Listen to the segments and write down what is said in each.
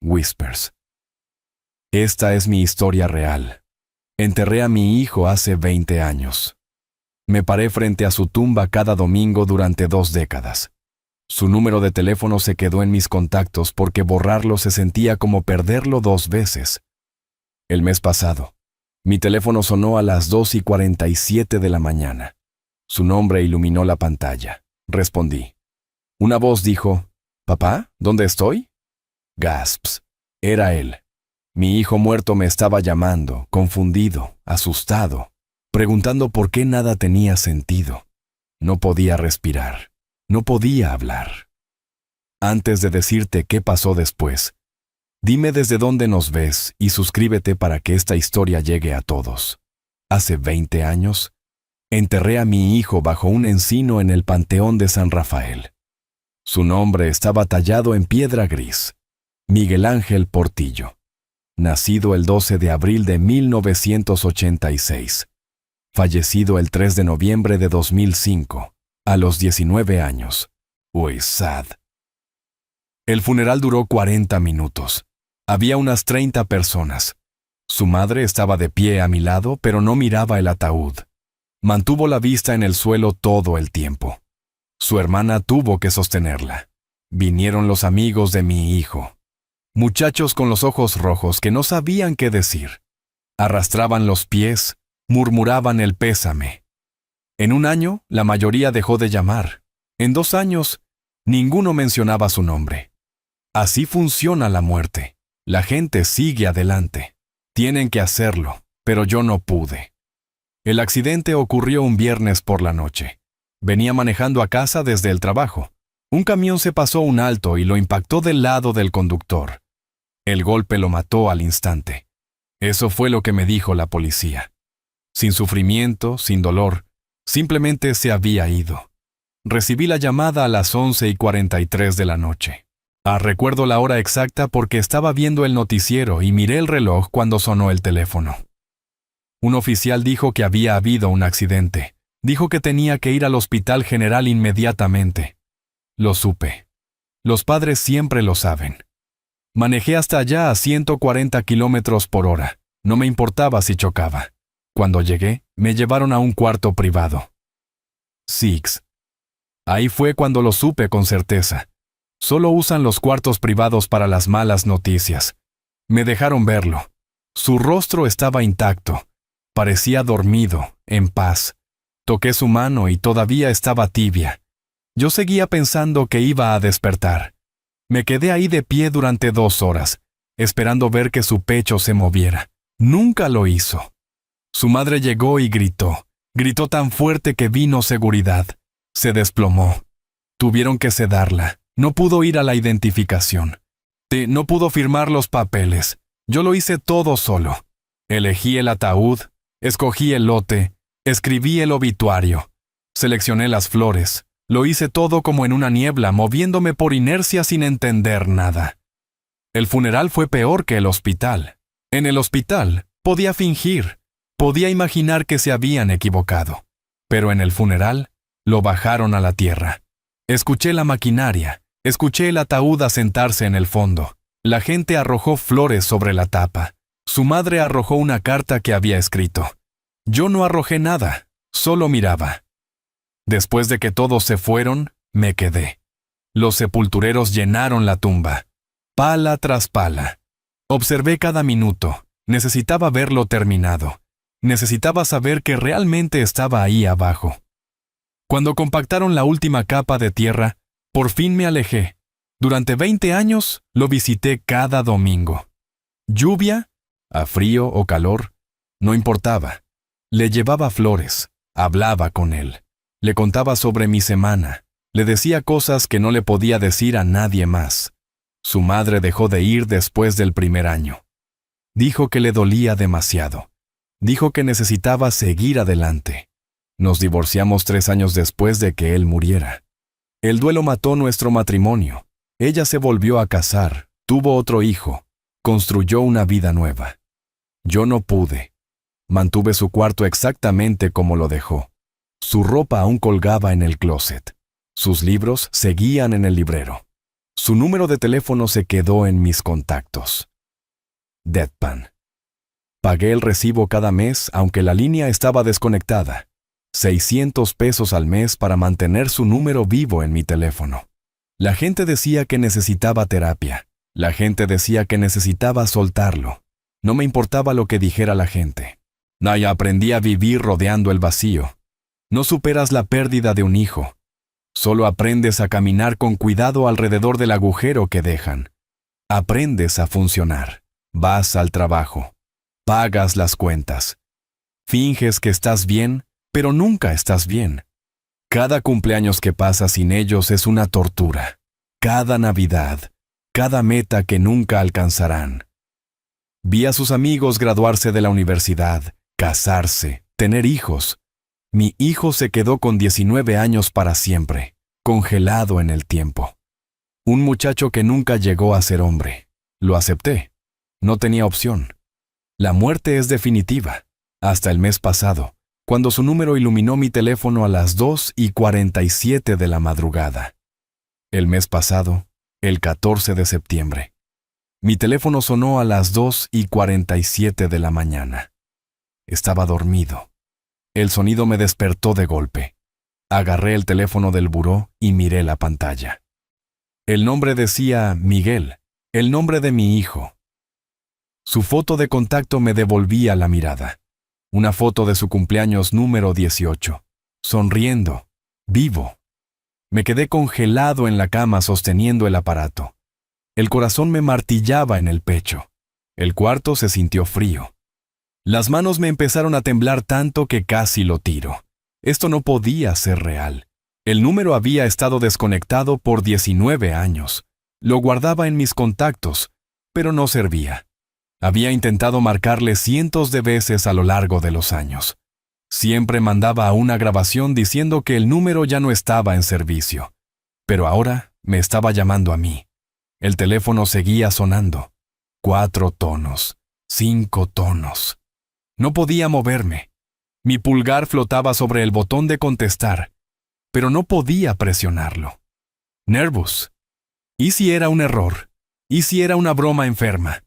Whispers. Esta es mi historia real. Enterré a mi hijo hace 20 años. Me paré frente a su tumba cada domingo durante 2 décadas. Su número de teléfono se quedó en mis contactos porque borrarlo se sentía como perderlo 2 veces. El mes pasado, mi teléfono sonó a las 2:47 de la mañana. Su nombre iluminó la pantalla. Respondí. Una voz dijo, «¿Papá? ¿Dónde estoy?» Gasps. Era él. Mi hijo muerto me estaba llamando, confundido, asustado, preguntando por qué nada tenía sentido. No podía respirar. No podía hablar. Antes de decirte qué pasó después, dime desde dónde nos ves y suscríbete para que esta historia llegue a todos. Hace 20 años, enterré a mi hijo bajo un encino en el Panteón de San Rafael. Su nombre estaba tallado en piedra gris. Miguel Ángel Portillo. Nacido el 12 de abril de 1986. Fallecido el 3 de noviembre de 2005. A los 19 años. Uy, sad. El funeral duró 40 minutos. Había unas 30 personas. Su madre estaba de pie a mi lado, pero no miraba el ataúd. Mantuvo la vista en el suelo todo el tiempo. Su hermana tuvo que sostenerla. Vinieron los amigos de mi hijo. Muchachos con los ojos rojos que no sabían qué decir. Arrastraban los pies, murmuraban el pésame. En 1 año, la mayoría dejó de llamar. En 2 años, ninguno mencionaba su nombre. Así funciona la muerte. La gente sigue adelante. Tienen que hacerlo, pero yo no pude. El accidente ocurrió un viernes por la noche. Venía manejando a casa desde el trabajo. Un camión se pasó un alto y lo impactó del lado del conductor. El golpe lo mató al instante. Eso fue lo que me dijo la policía. Sin sufrimiento, sin dolor, simplemente se había ido. Recibí la llamada a las 11:43 de la noche. Recuerdo la hora exacta porque estaba viendo el noticiero y miré el reloj cuando sonó el teléfono. Un oficial dijo que había habido un accidente. Dijo que tenía que ir al Hospital General inmediatamente. Lo supe. Los padres siempre lo saben. Manejé hasta allá a 140 kilómetros por hora. No me importaba si chocaba. Cuando llegué, me llevaron a un cuarto privado. Six. Ahí fue cuando lo supe con certeza. Solo usan los cuartos privados para las malas noticias. Me dejaron verlo. Su rostro estaba intacto. Parecía dormido, en paz. Toqué su mano y todavía estaba tibia. Yo seguía pensando que iba a despertar. Me quedé ahí de pie durante 2 horas, esperando ver que su pecho se moviera. Nunca lo hizo. Su madre llegó y gritó. Gritó tan fuerte que vino seguridad. Se desplomó. Tuvieron que sedarla. No pudo ir a la identificación. No pudo firmar los papeles. Yo lo hice todo solo. Elegí el ataúd, escogí el lote, escribí el obituario, seleccioné las flores. Lo hice todo como en una niebla, moviéndome por inercia sin entender nada. El funeral fue peor que el hospital. En el hospital podía fingir, podía imaginar que se habían equivocado. Pero en el funeral lo bajaron a la tierra. Escuché la maquinaria. Escuché el ataúd asentarse en el fondo. La gente arrojó flores sobre la tapa. Su madre arrojó una carta que había escrito. Yo no arrojé nada, solo miraba. Después de que todos se fueron, me quedé. Los sepultureros llenaron la tumba, pala tras pala. Observé cada minuto. Necesitaba verlo terminado. Necesitaba saber que realmente estaba ahí abajo. Cuando compactaron la última capa de tierra, por fin me alejé. Durante 20 años lo visité cada domingo. Lluvia, a frío o calor, no importaba. Le llevaba flores, hablaba con él. Le contaba sobre mi semana. Le decía cosas que no le podía decir a nadie más. Su madre dejó de ir después del primer año. Dijo que le dolía demasiado. Dijo que necesitaba seguir adelante. Nos divorciamos 3 años después de que él muriera. El duelo mató nuestro matrimonio. Ella se volvió a casar, tuvo otro hijo, construyó una vida nueva. Yo no pude. Mantuve su cuarto exactamente como lo dejó. Su ropa aún colgaba en el closet. Sus libros seguían en el librero. Su número de teléfono se quedó en mis contactos. Deadpan. Pagué el recibo cada mes, aunque la línea estaba desconectada. 600 pesos al mes para mantener su número vivo en mi teléfono. La gente decía que necesitaba terapia. La gente decía que necesitaba soltarlo. No me importaba lo que dijera la gente. Naya, aprendí a vivir rodeando el vacío. No superas la pérdida de un hijo. Solo aprendes a caminar con cuidado alrededor del agujero que dejan. Aprendes a funcionar. Vas al trabajo. Pagas las cuentas. Finges que estás bien, pero nunca estás bien. Cada cumpleaños que pasa sin ellos es una tortura. Cada Navidad, cada meta que nunca alcanzarán. Vi a sus amigos graduarse de la universidad, casarse, tener hijos. Mi hijo se quedó con 19 años para siempre, congelado en el tiempo. Un muchacho que nunca llegó a ser hombre. Lo acepté. No tenía opción. La muerte es definitiva. Hasta el mes pasado, cuando su número iluminó mi teléfono a las 2:47 de la madrugada. El mes pasado, el 14 de septiembre. Mi teléfono sonó a las 2:47 de la mañana. Estaba dormido. El sonido me despertó de golpe. Agarré el teléfono del buró y miré la pantalla. El nombre decía Miguel, el nombre de mi hijo. Su foto de contacto me devolvía la mirada. Una foto de su cumpleaños número 18. Sonriendo, vivo. Me quedé congelado en la cama sosteniendo el aparato. El corazón me martillaba en el pecho. El cuarto se sintió frío. Las manos me empezaron a temblar tanto que casi lo tiro. Esto no podía ser real. El número había estado desconectado por 19 años. Lo guardaba en mis contactos, pero no servía. Había intentado marcarle cientos de veces a lo largo de los años. Siempre mandaba una grabación diciendo que el número ya no estaba en servicio. Pero ahora me estaba llamando a mí. El teléfono seguía sonando. 4 tonos, 5 tonos. No podía moverme. Mi pulgar flotaba sobre el botón de contestar, pero no podía presionarlo. Nervous. ¿Y si era un error? ¿Y si era una broma enferma?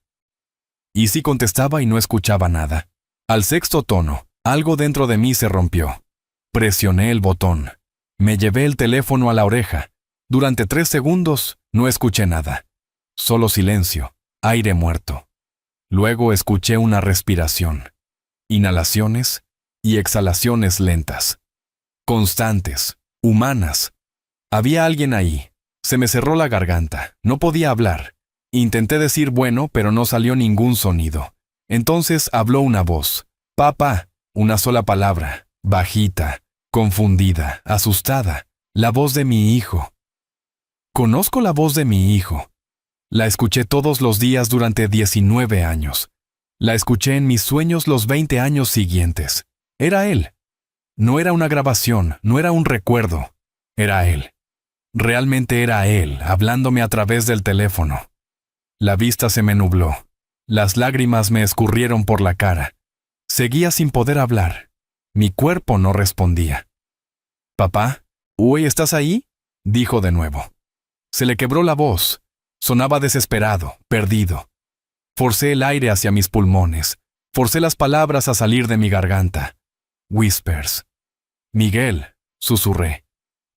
¿Y si contestaba y no escuchaba nada? Al 6º tono, algo dentro de mí se rompió. Presioné el botón. Me llevé el teléfono a la oreja. Durante 3 segundos no escuché nada. Solo silencio, aire muerto. Luego escuché una respiración. Inhalaciones y exhalaciones lentas. Constantes, humanas. Había alguien ahí. Se me cerró la garganta. No podía hablar. Intenté decir bueno, pero no salió ningún sonido. Entonces habló una voz. Papá, una sola palabra, bajita, confundida, asustada. La voz de mi hijo. Conozco la voz de mi hijo. La escuché todos los días durante 19 años. La escuché en mis sueños los 20 años siguientes. Era él. No era una grabación, no era un recuerdo. Era él. Realmente era él, hablándome a través del teléfono. La vista se me nubló. Las lágrimas me escurrieron por la cara. Seguía sin poder hablar. Mi cuerpo no respondía. «Papá, ¿Uy, estás ahí?», dijo de nuevo. Se le quebró la voz. Sonaba desesperado, perdido. Forcé el aire hacia mis pulmones. Forcé las palabras a salir de mi garganta. Whispers. «Miguel», susurré.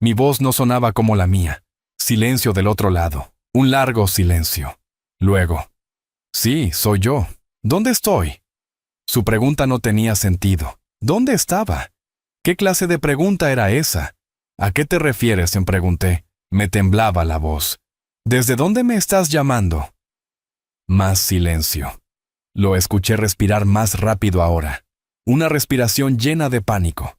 Mi voz no sonaba como la mía. Silencio del otro lado. Un largo silencio. Luego. «Sí, soy yo. ¿Dónde estoy?». Su pregunta no tenía sentido. ¿Dónde estaba? ¿Qué clase de pregunta era esa? «¿A qué te refieres?», me pregunté. Me temblaba la voz. «¿Desde dónde me estás llamando?». Más silencio. Lo escuché respirar más rápido ahora. Una respiración llena de pánico.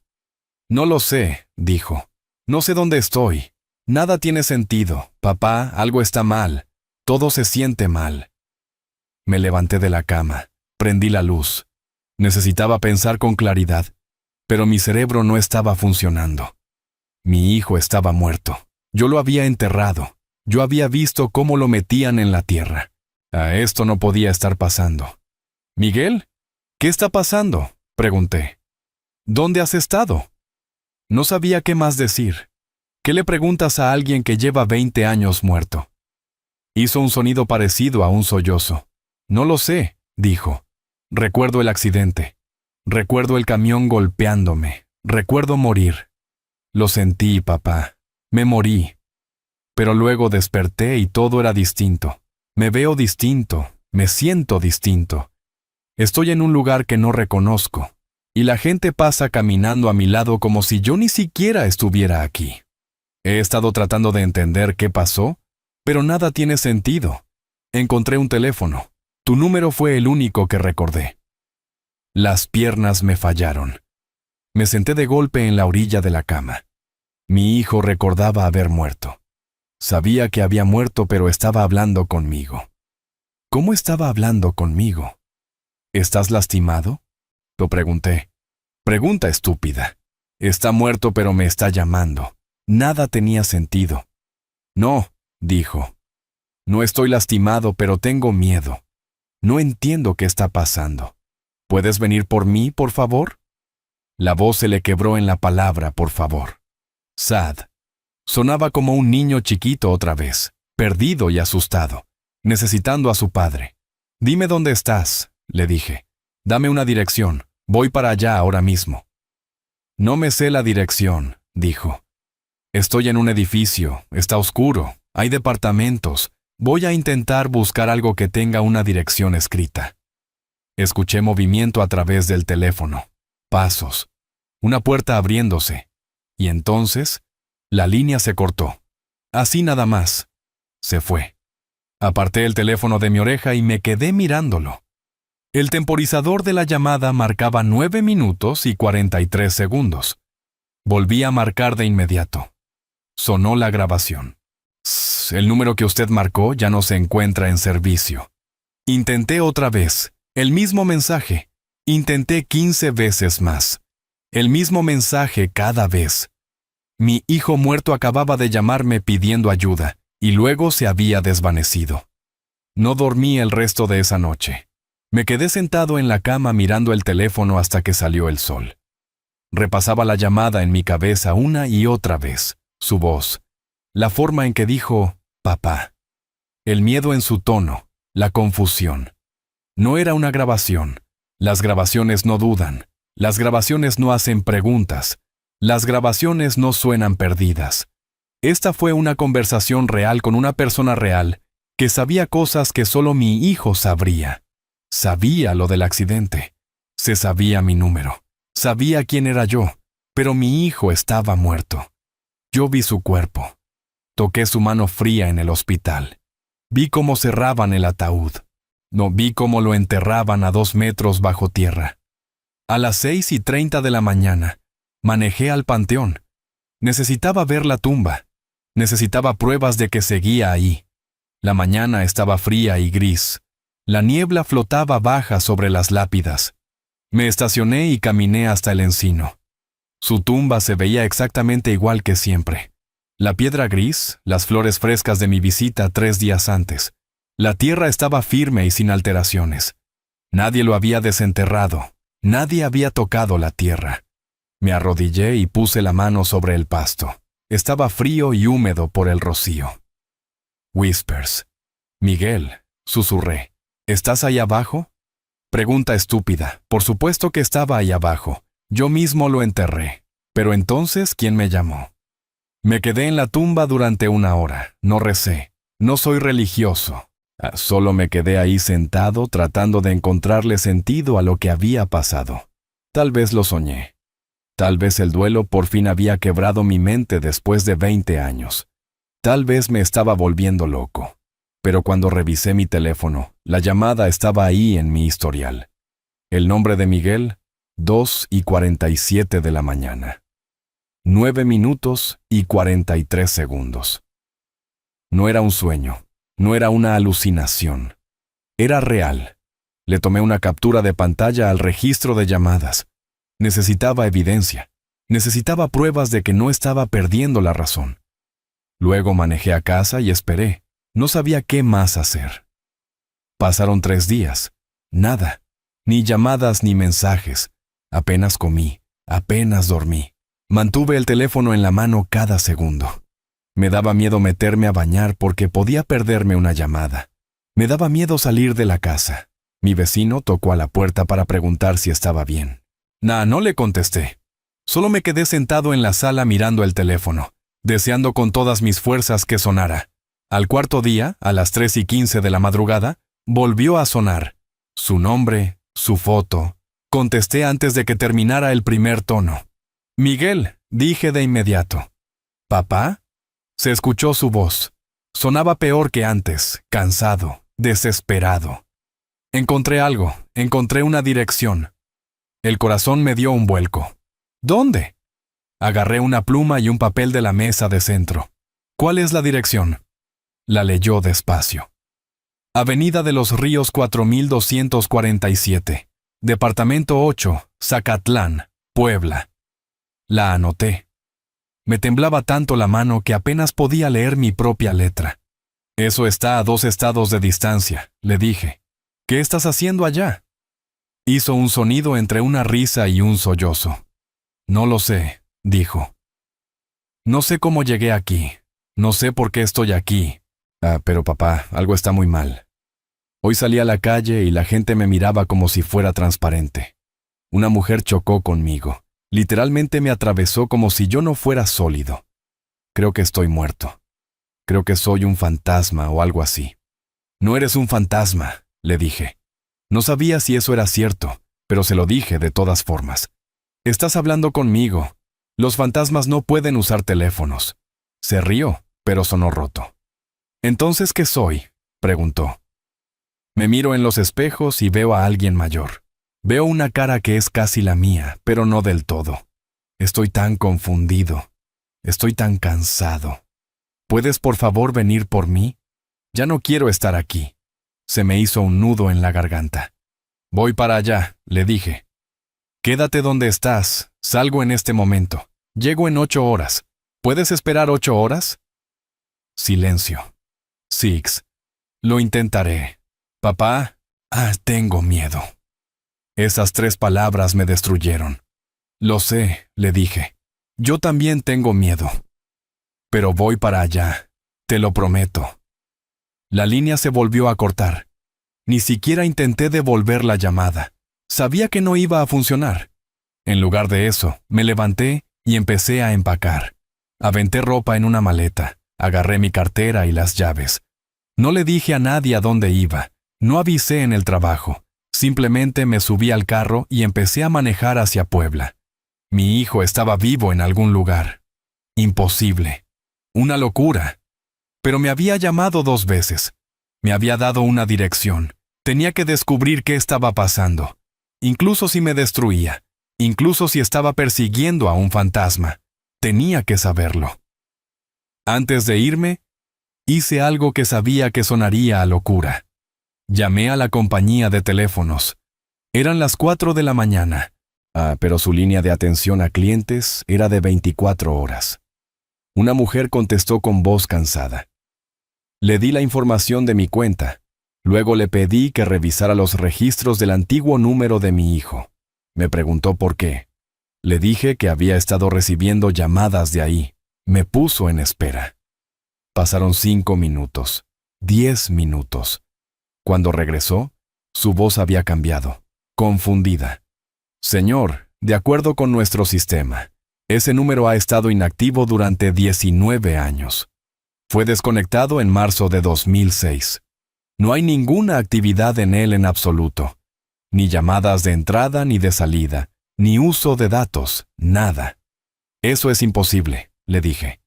«No lo sé», dijo. «No sé dónde estoy. Nada tiene sentido. Papá, algo está mal. Todo se siente mal». Me levanté de la cama. Prendí la luz. Necesitaba pensar con claridad, pero mi cerebro no estaba funcionando. Mi hijo estaba muerto. Yo lo había enterrado. Yo había visto cómo lo metían en la tierra. Esto no podía estar pasando. «¿Miguel? ¿Qué está pasando?», pregunté. «¿Dónde has estado?». No sabía qué más decir. ¿Qué le preguntas a alguien que lleva 20 años muerto? Hizo un sonido parecido a un sollozo. No lo sé, dijo. Recuerdo el accidente. Recuerdo el camión golpeándome. Recuerdo morir. Lo sentí, papá. Me morí. Pero luego desperté y todo era distinto. Me veo distinto. Me siento distinto. Estoy en un lugar que no reconozco. Y la gente pasa caminando a mi lado como si yo ni siquiera estuviera aquí. He estado tratando de entender qué pasó, pero nada tiene sentido. Encontré un teléfono. Tu número fue el único que recordé. Las piernas me fallaron. Me senté de golpe en la orilla de la cama. Mi hijo recordaba haber muerto. Sabía que había muerto, pero estaba hablando conmigo. ¿Cómo estaba hablando conmigo? ¿Estás lastimado? Lo pregunté. Pregunta estúpida. Está muerto, pero me está llamando. Nada tenía sentido. No, dijo. No estoy lastimado, pero tengo miedo. No entiendo qué está pasando. ¿Puedes venir por mí, por favor? La voz se le quebró en la palabra, por favor. Sad. Sonaba como un niño chiquito otra vez, perdido y asustado, necesitando a su padre. Dime dónde estás, le dije. Dame una dirección. Voy para allá ahora mismo. No me sé la dirección, dijo. Estoy en un edificio, está oscuro, hay departamentos. Voy a intentar buscar algo que tenga una dirección escrita. Escuché movimiento a través del teléfono, pasos, una puerta abriéndose, y entonces la línea se cortó. Así nada más. Se fue. Aparté el teléfono de mi oreja y me quedé mirándolo. El temporizador de la llamada marcaba 9 minutos y 43 segundos. Volví a marcar de inmediato. Sonó la grabación. El número que usted marcó ya no se encuentra en servicio. Intenté otra vez. El mismo mensaje. Intenté 15 veces más. El mismo mensaje cada vez. Mi hijo muerto acababa de llamarme pidiendo ayuda, y luego se había desvanecido. No dormí el resto de esa noche. Me quedé sentado en la cama mirando el teléfono hasta que salió el sol. Repasaba la llamada en mi cabeza una y otra vez, su voz, la forma en que dijo, papá. El miedo en su tono, la confusión. No era una grabación. Las grabaciones no dudan. Las grabaciones no hacen preguntas. Las grabaciones no suenan perdidas. Esta fue una conversación real con una persona real que sabía cosas que solo mi hijo sabría. Sabía lo del accidente. Se sabía mi número. Sabía quién era yo. Pero mi hijo estaba muerto. Yo vi su cuerpo. Toqué su mano fría en el hospital. Vi cómo cerraban el ataúd. No vi cómo lo enterraban a 2 metros bajo tierra. A las 6:30 de la mañana, manejé al panteón. Necesitaba ver la tumba. Necesitaba pruebas de que seguía ahí. La mañana estaba fría y gris. La niebla flotaba baja sobre las lápidas. Me estacioné y caminé hasta el encino. Su tumba se veía exactamente igual que siempre. La piedra gris, las flores frescas de mi visita 3 días antes. La tierra estaba firme y sin alteraciones. Nadie lo había desenterrado. Nadie había tocado la tierra. Me arrodillé y puse la mano sobre el pasto. Estaba frío y húmedo por el rocío. Whispers. Miguel, susurré. ¿Estás ahí abajo? Pregunta estúpida. Por supuesto que estaba ahí abajo. Yo mismo lo enterré. Pero entonces, ¿quién me llamó? Me quedé en la tumba durante 1 hora. No recé. No soy religioso. Solo me quedé ahí sentado tratando de encontrarle sentido a lo que había pasado. Tal vez lo soñé. Tal vez el duelo por fin había quebrado mi mente después de 20 años. Tal vez me estaba volviendo loco. Pero cuando revisé mi teléfono, la llamada estaba ahí en mi historial. El nombre de Miguel, 2:47 de la mañana. 9 minutos y 43 segundos. No era un sueño, no era una alucinación. Era real. Le tomé una captura de pantalla al registro de llamadas. Necesitaba evidencia. Necesitaba pruebas de que no estaba perdiendo la razón. Luego manejé a casa y esperé. No sabía qué más hacer. Pasaron 3 días. Nada. Ni llamadas ni mensajes. Apenas comí. Apenas dormí. Mantuve el teléfono en la mano cada segundo. Me daba miedo meterme a bañar porque podía perderme una llamada. Me daba miedo salir de la casa. Mi vecino tocó a la puerta para preguntar si estaba bien. No le contesté. Solo me quedé sentado en la sala mirando el teléfono, deseando con todas mis fuerzas que sonara. Al cuarto día, a las 3:15 de la madrugada, volvió a sonar. Su nombre, su foto. Contesté antes de que terminara el primer tono. «Miguel», dije de inmediato. «¿Papá?» Se escuchó su voz. Sonaba peor que antes, cansado, desesperado. Encontré algo, encontré una dirección. El corazón me dio un vuelco. ¿Dónde? Agarré una pluma y un papel de la mesa de centro. ¿Cuál es la dirección? La leyó despacio. Avenida de los Ríos 4247, Departamento 8, Zacatlán, Puebla. La anoté. Me temblaba tanto la mano que apenas podía leer mi propia letra. Eso está a 2 estados de distancia, le dije. ¿Qué estás haciendo allá? Hizo un sonido entre una risa y un sollozo. No lo sé, dijo. No sé cómo llegué aquí. No sé por qué estoy aquí. Pero papá, algo está muy mal. Hoy salí a la calle y la gente me miraba como si fuera transparente. Una mujer chocó conmigo. Literalmente me atravesó como si yo no fuera sólido. Creo que estoy muerto. Creo que soy un fantasma o algo así. No eres un fantasma, le dije. No sabía si eso era cierto, pero se lo dije de todas formas. Estás hablando conmigo. Los fantasmas no pueden usar teléfonos. Se rió, pero sonó roto. ¿Entonces qué soy?, preguntó. Me miro en los espejos y veo a alguien mayor. Veo una cara que es casi la mía, pero no del todo. Estoy tan confundido. Estoy tan cansado. ¿Puedes por favor venir por mí? Ya no quiero estar aquí. Se me hizo un nudo en la garganta. Voy para allá, le dije. Quédate donde estás. Salgo en este momento. Llego en 8 horas. ¿Puedes esperar 8 horas? Silencio. Six. Lo intentaré. Papá, tengo miedo. Esas 3 palabras me destruyeron. Lo sé, le dije. Yo también tengo miedo. Pero voy para allá. Te lo prometo. La línea se volvió a cortar. Ni siquiera intenté devolver la llamada. Sabía que no iba a funcionar. En lugar de eso, me levanté y empecé a empacar. Aventé ropa en una maleta. Agarré mi cartera y las llaves. No le dije a nadie a dónde iba. No avisé en el trabajo. Simplemente me subí al carro y empecé a manejar hacia Puebla. Mi hijo estaba vivo en algún lugar. Imposible. Una locura. Pero me había llamado 2 veces. Me había dado una dirección. Tenía que descubrir qué estaba pasando. Incluso si me destruía. Incluso si estaba persiguiendo a un fantasma. Tenía que saberlo. Antes de irme, hice algo que sabía que sonaría a locura. Llamé a la compañía de teléfonos. Eran las 4 de la mañana. Pero su línea de atención a clientes era de 24 horas. Una mujer contestó con voz cansada. Le di la información de mi cuenta. Luego le pedí que revisara los registros del antiguo número de mi hijo. Me preguntó por qué. Le dije que había estado recibiendo llamadas de ahí. Me puso en espera. Pasaron 5 minutos, 10 minutos. Cuando regresó, su voz había cambiado, confundida. Señor, de acuerdo con nuestro sistema, ese número ha estado inactivo durante 19 años. Fue desconectado en marzo de 2006. No hay ninguna actividad en él en absoluto. Ni llamadas de entrada ni de salida, ni uso de datos, nada. Eso es imposible, le dije.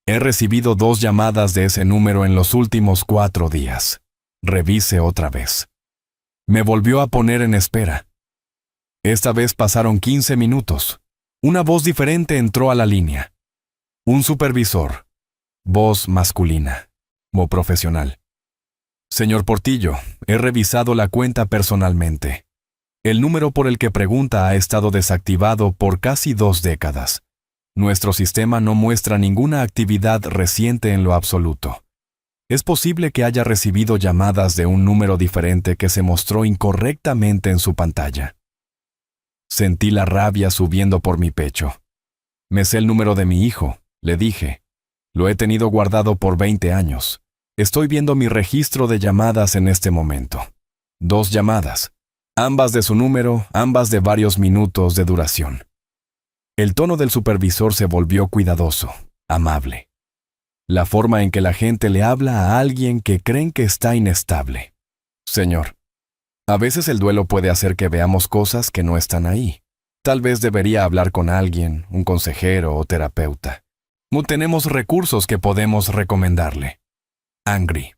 He recibido 2 llamadas de ese número en los últimos 4 días. Revise otra vez. Me volvió a poner en espera. Esta vez pasaron 15 minutos. Una voz diferente entró a la línea. Un supervisor. Voz masculina. Como profesional. Señor Portillo, he revisado la cuenta personalmente. El número por el que pregunta ha estado desactivado por casi 2 décadas. Nuestro sistema no muestra ninguna actividad reciente en lo absoluto. Es posible que haya recibido llamadas de un número diferente que se mostró incorrectamente en su pantalla. Sentí la rabia subiendo por mi pecho. Me sé el número de mi hijo, le dije. Lo he tenido guardado por 20 años. Estoy viendo mi registro de llamadas en este momento. 2 llamadas, ambas de su número, ambas de varios minutos de duración. El tono del supervisor se volvió cuidadoso, amable. La forma en que la gente le habla a alguien que creen que está inestable. Señor, a veces el duelo puede hacer que veamos cosas que no están ahí. Tal vez debería hablar con alguien, un consejero o terapeuta. No tenemos recursos que podemos recomendarle. Angry.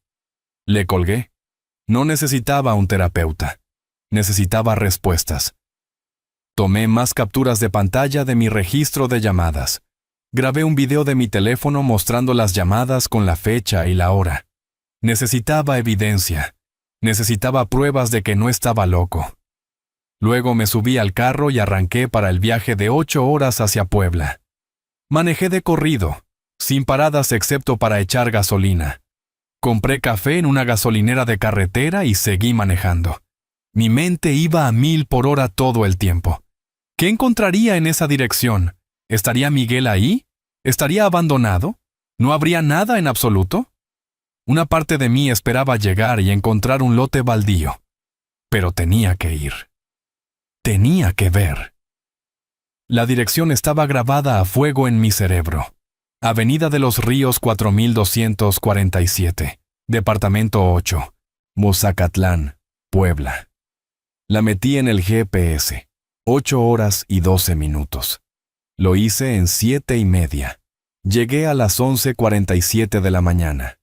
Le colgué. No necesitaba un terapeuta. Necesitaba respuestas. Tomé más capturas de pantalla de mi registro de llamadas. Grabé un video de mi teléfono mostrando las llamadas con la fecha y la hora. Necesitaba evidencia. Necesitaba pruebas de que no estaba loco. Luego me subí al carro y arranqué para el viaje de 8 horas hacia Puebla. Manejé de corrido, sin paradas excepto para echar gasolina. Compré café en una gasolinera de carretera y seguí manejando. Mi mente iba a 1000 por hora todo el tiempo. ¿Qué encontraría en esa dirección? ¿Estaría Miguel ahí? ¿Estaría abandonado? ¿No habría nada en absoluto? Una parte de mí esperaba llegar y encontrar un lote baldío. Pero tenía que ir. Tenía que ver. La dirección estaba grabada a fuego en mi cerebro. Avenida de los Ríos 4247, Departamento 8, Mozacatlán, Puebla. La metí en el GPS. 8 horas y 12 minutos. Lo hice en 7:30. Llegué a las 11:47 de la mañana.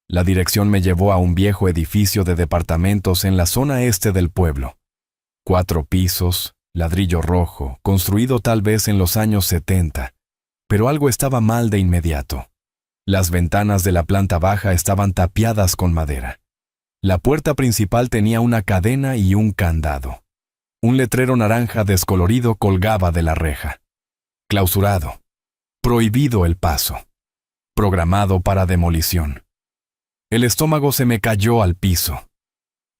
La dirección me llevó a un viejo edificio de departamentos en la zona este del pueblo. 4 pisos, ladrillo rojo, construido tal vez en los años 70. Pero algo estaba mal de inmediato. Las ventanas de la planta baja estaban tapiadas con madera. La puerta principal tenía una cadena y un candado. Un letrero naranja descolorido colgaba de la reja. Clausurado. Prohibido el paso. Programado para demolición. El estómago se me cayó al piso.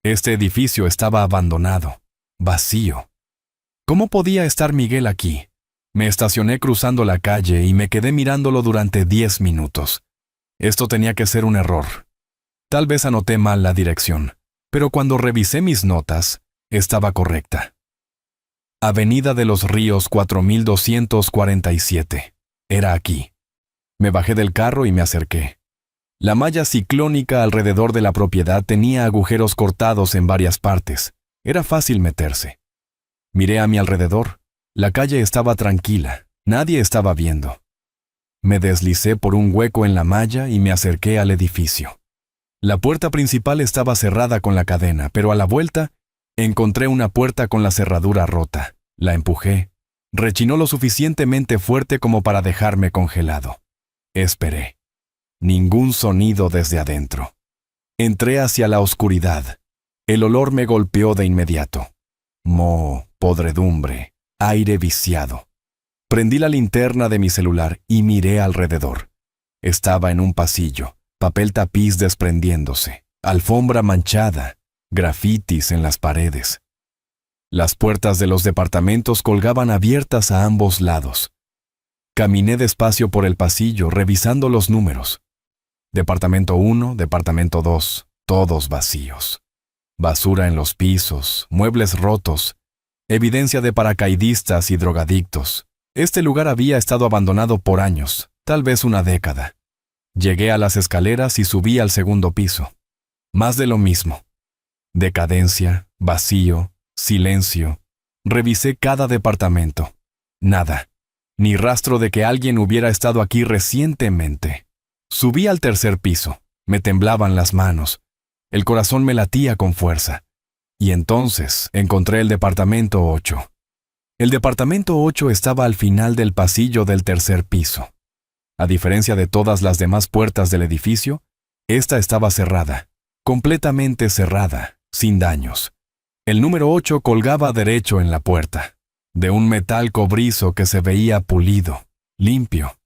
Este edificio estaba abandonado, vacío. ¿Cómo podía estar Miguel aquí? Me estacioné cruzando la calle y me quedé mirándolo durante 10 minutos. Esto tenía que ser un error. Tal vez anoté mal la dirección, pero cuando revisé mis notas, estaba correcta. Avenida de los Ríos 4247. Era aquí. Me bajé del carro y me acerqué. La malla ciclónica alrededor de la propiedad tenía agujeros cortados en varias partes. Era fácil meterse. Miré a mi alrededor. La calle estaba tranquila. Nadie estaba viendo. Me deslicé por un hueco en la malla y me acerqué al edificio. La puerta principal estaba cerrada con la cadena, pero a la vuelta encontré una puerta con la cerradura rota. La empujé. Rechinó lo suficientemente fuerte como para dejarme congelado. Esperé. Ningún sonido desde adentro. Entré hacia la oscuridad. El olor me golpeó de inmediato. Moho, podredumbre, aire viciado. Prendí la linterna de mi celular y miré alrededor. Estaba en un pasillo, papel tapiz desprendiéndose, alfombra manchada, grafitis en las paredes. Las puertas de los departamentos colgaban abiertas a ambos lados. Caminé despacio por el pasillo, revisando los números. Departamento 1, Departamento 2, todos vacíos. Basura en los pisos, muebles rotos, evidencia de paracaidistas y drogadictos. Este lugar había estado abandonado por años, tal vez una década. Llegué a las escaleras y subí al segundo piso. Más de lo mismo. Decadencia, vacío, silencio. Revisé cada departamento. Nada. Ni rastro de que alguien hubiera estado aquí recientemente. Subí al tercer piso. Me temblaban las manos. El corazón me latía con fuerza. Y entonces encontré el departamento 8. El departamento 8 estaba al final del pasillo del tercer piso. A diferencia de todas las demás puertas del edificio, esta estaba cerrada, completamente cerrada, sin daños. El número 8 colgaba derecho en la puerta, de un metal cobrizo que se veía pulido, limpio.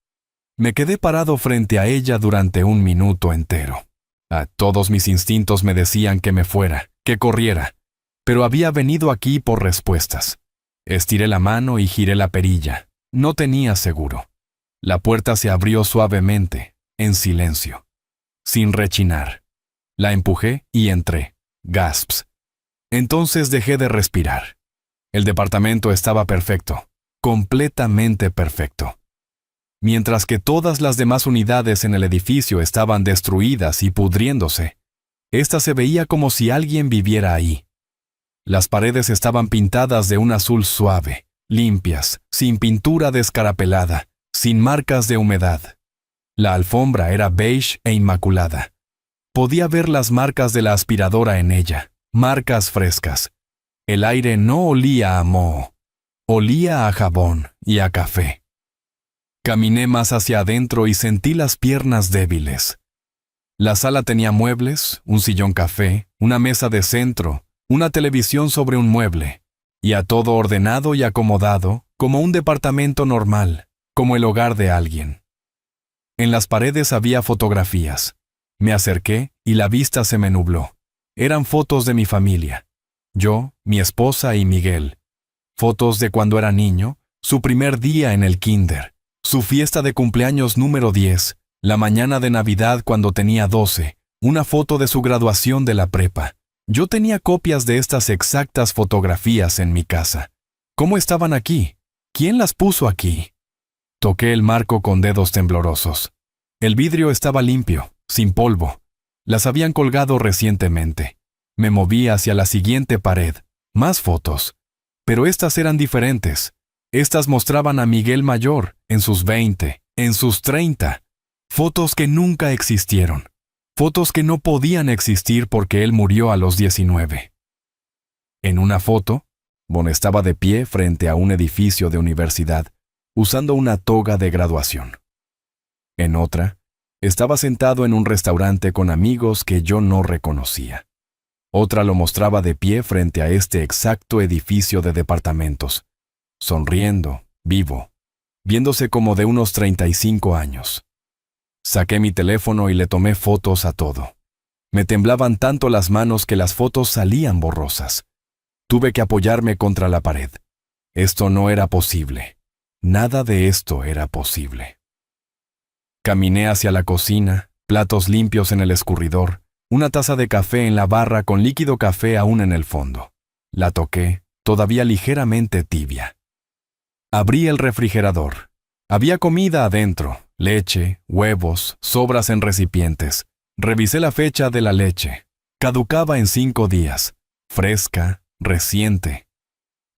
Me quedé parado frente a ella durante 1 minuto entero. Todos mis instintos me decían que me fuera, que corriera, pero había venido aquí por respuestas. Estiré la mano y giré la perilla. No tenía seguro. La puerta se abrió suavemente. en silencio, sin rechinar. La empujé y entré. Gasps. Entonces dejé de respirar. El departamento estaba perfecto, completamente perfecto. Mientras que todas las demás unidades en el edificio estaban destruidas y pudriéndose, esta se veía como si alguien viviera ahí. Las paredes estaban pintadas de un azul suave, limpias, sin pintura descarapelada, sin marcas de humedad. La alfombra era beige e inmaculada. Podía ver las marcas de la aspiradora en ella, marcas frescas. El aire no olía a moho, olía a jabón y a café. Caminé más hacia adentro y sentí las piernas débiles. La sala tenía muebles, un sillón café, una mesa de centro, una televisión sobre un mueble, y a todo ordenado y acomodado, como un departamento normal, como el hogar de alguien. En las paredes había fotografías. Me acerqué y la vista se me nubló. Eran fotos de mi familia. Yo, mi esposa y Miguel. Fotos de cuando era niño, su primer día en el kinder, su fiesta de cumpleaños número 10, la mañana de Navidad cuando tenía 12, una foto de su graduación de la prepa. Yo tenía copias de estas exactas fotografías en mi casa. ¿Cómo estaban aquí? ¿Quién las puso aquí? Toqué el marco con dedos temblorosos. El vidrio estaba limpio, sin polvo. Las habían colgado recientemente. Me moví hacia la siguiente pared. Más fotos. Pero estas eran diferentes. Estas mostraban a Miguel mayor, en sus 20, en sus 30. Fotos que nunca existieron. Fotos que no podían existir porque él murió a los 19. En una foto, Bon estaba de pie frente a un edificio de universidad, usando una toga de graduación. En otra, estaba sentado en un restaurante con amigos que yo no reconocía. Otra lo mostraba de pie frente a este exacto edificio de departamentos, sonriendo, vivo, viéndose como de unos 35 años. Saqué mi teléfono y le tomé fotos a todo. Me temblaban tanto las manos que las fotos salían borrosas. Tuve que apoyarme contra la pared. Esto no era posible. Nada de esto era posible. Caminé hacia la cocina, platos limpios en el escurridor, una taza de café en la barra con líquido café aún en el fondo. La toqué, todavía ligeramente tibia. Abrí el refrigerador. Había comida adentro, leche, huevos, sobras en recipientes. Revisé la fecha de la leche. Caducaba en 5 días. Fresca, reciente.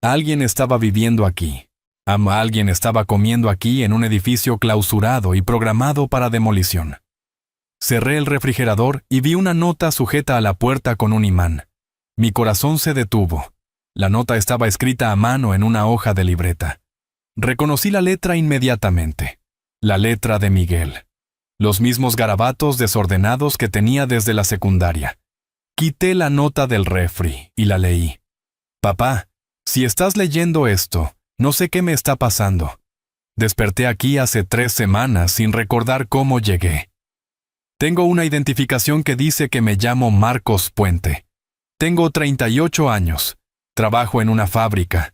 Alguien estaba viviendo aquí. Alguien estaba comiendo aquí en un edificio clausurado y programado para demolición. Cerré el refrigerador y vi una nota sujeta a la puerta con un imán. Mi corazón se detuvo. La nota estaba escrita a mano en una hoja de libreta. Reconocí la letra inmediatamente. La letra de Miguel. Los mismos garabatos desordenados que tenía desde la secundaria. Quité la nota del refri y la leí. Papá, si estás leyendo esto, no sé qué me está pasando. Desperté aquí hace 3 semanas sin recordar cómo llegué. Tengo una identificación que dice que me llamo Marcos Puente. Tengo 38 años. Trabajo en una fábrica.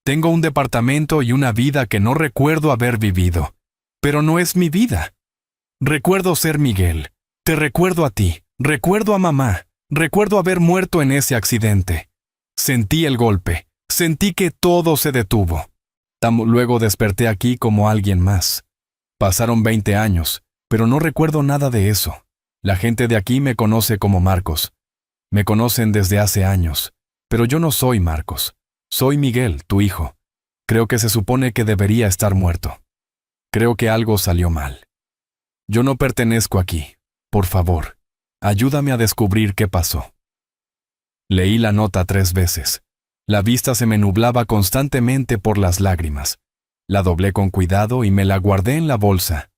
Tengo un departamento y una vida que no recuerdo haber vivido. Pero no es mi vida. Recuerdo ser Miguel. Te recuerdo a ti. Recuerdo a mamá. Recuerdo haber muerto en ese accidente. Sentí el golpe. Sentí que todo se detuvo. Luego desperté aquí como alguien más. Pasaron 20 años, pero no recuerdo nada de eso. La gente de aquí me conoce como Marcos. Me conocen desde hace años, pero yo no soy Marcos. Soy Miguel, tu hijo. Creo que se supone que debería estar muerto. Creo que algo salió mal. Yo no pertenezco aquí. Por favor, ayúdame a descubrir qué pasó. Leí la nota 3 veces. La vista se me nublaba constantemente por las lágrimas. La doblé con cuidado y me la guardé en la bolsa.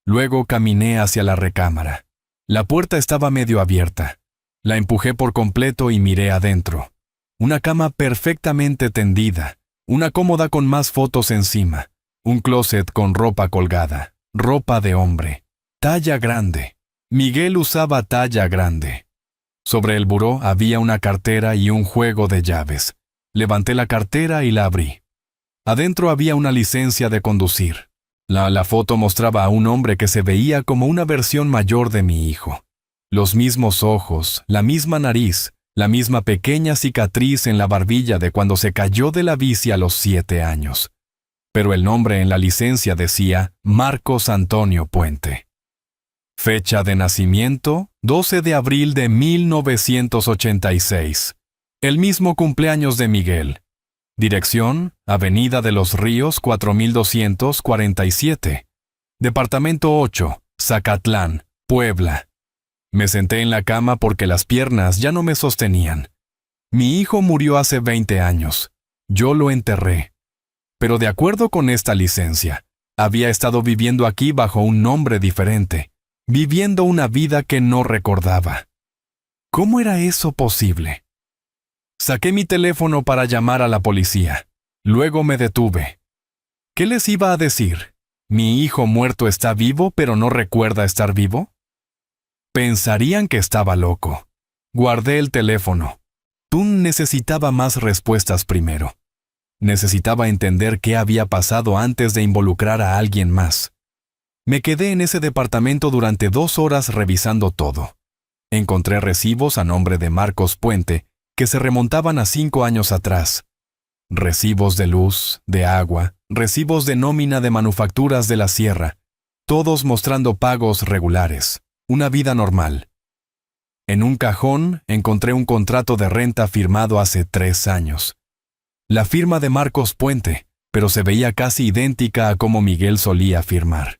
Luego caminé hacia la recámara. La puerta estaba medio abierta. La empujé por completo y miré adentro. Una cama perfectamente tendida, una cómoda con más fotos encima, un closet con ropa colgada, ropa de hombre, talla grande. Miguel usaba talla grande. Sobre el buró había una cartera y un juego de llaves. Levanté la cartera y la abrí. Adentro había una licencia de conducir. La foto mostraba a un hombre que se veía como una versión mayor de mi hijo. Los mismos ojos, la misma nariz, la misma pequeña cicatriz en la barbilla de cuando se cayó de la bici a los 7 años. Pero el nombre en la licencia decía Marcos Antonio Puente. Fecha de nacimiento, 12 de abril de 1986. El mismo cumpleaños de Miguel. Dirección, Avenida de los Ríos 4247. Departamento 8, Zacatlán, Puebla. Me senté en la cama porque las piernas ya no me sostenían. Mi hijo murió hace 20 años. Yo lo enterré. Pero de acuerdo con esta licencia, había estado viviendo aquí bajo un nombre diferente, viviendo una vida que no recordaba. ¿Cómo era eso posible? Saqué mi teléfono para llamar a la policía. Luego me detuve. ¿Qué les iba a decir? ¿Mi hijo muerto está vivo pero no recuerda estar vivo? Pensarían que estaba loco. Guardé el teléfono. Tun necesitaba más respuestas primero. Necesitaba entender qué había pasado antes de involucrar a alguien más. Me quedé en ese departamento durante 2 horas revisando todo. Encontré recibos a nombre de Marcos Puente que se remontaban a 5 años atrás. Recibos de luz, de agua, recibos de nómina de manufacturas de la sierra, todos mostrando pagos regulares, una vida normal. En un cajón encontré un contrato de renta firmado hace 3 años. La firma de Marcos Puente, pero se veía casi idéntica a como Miguel solía firmar.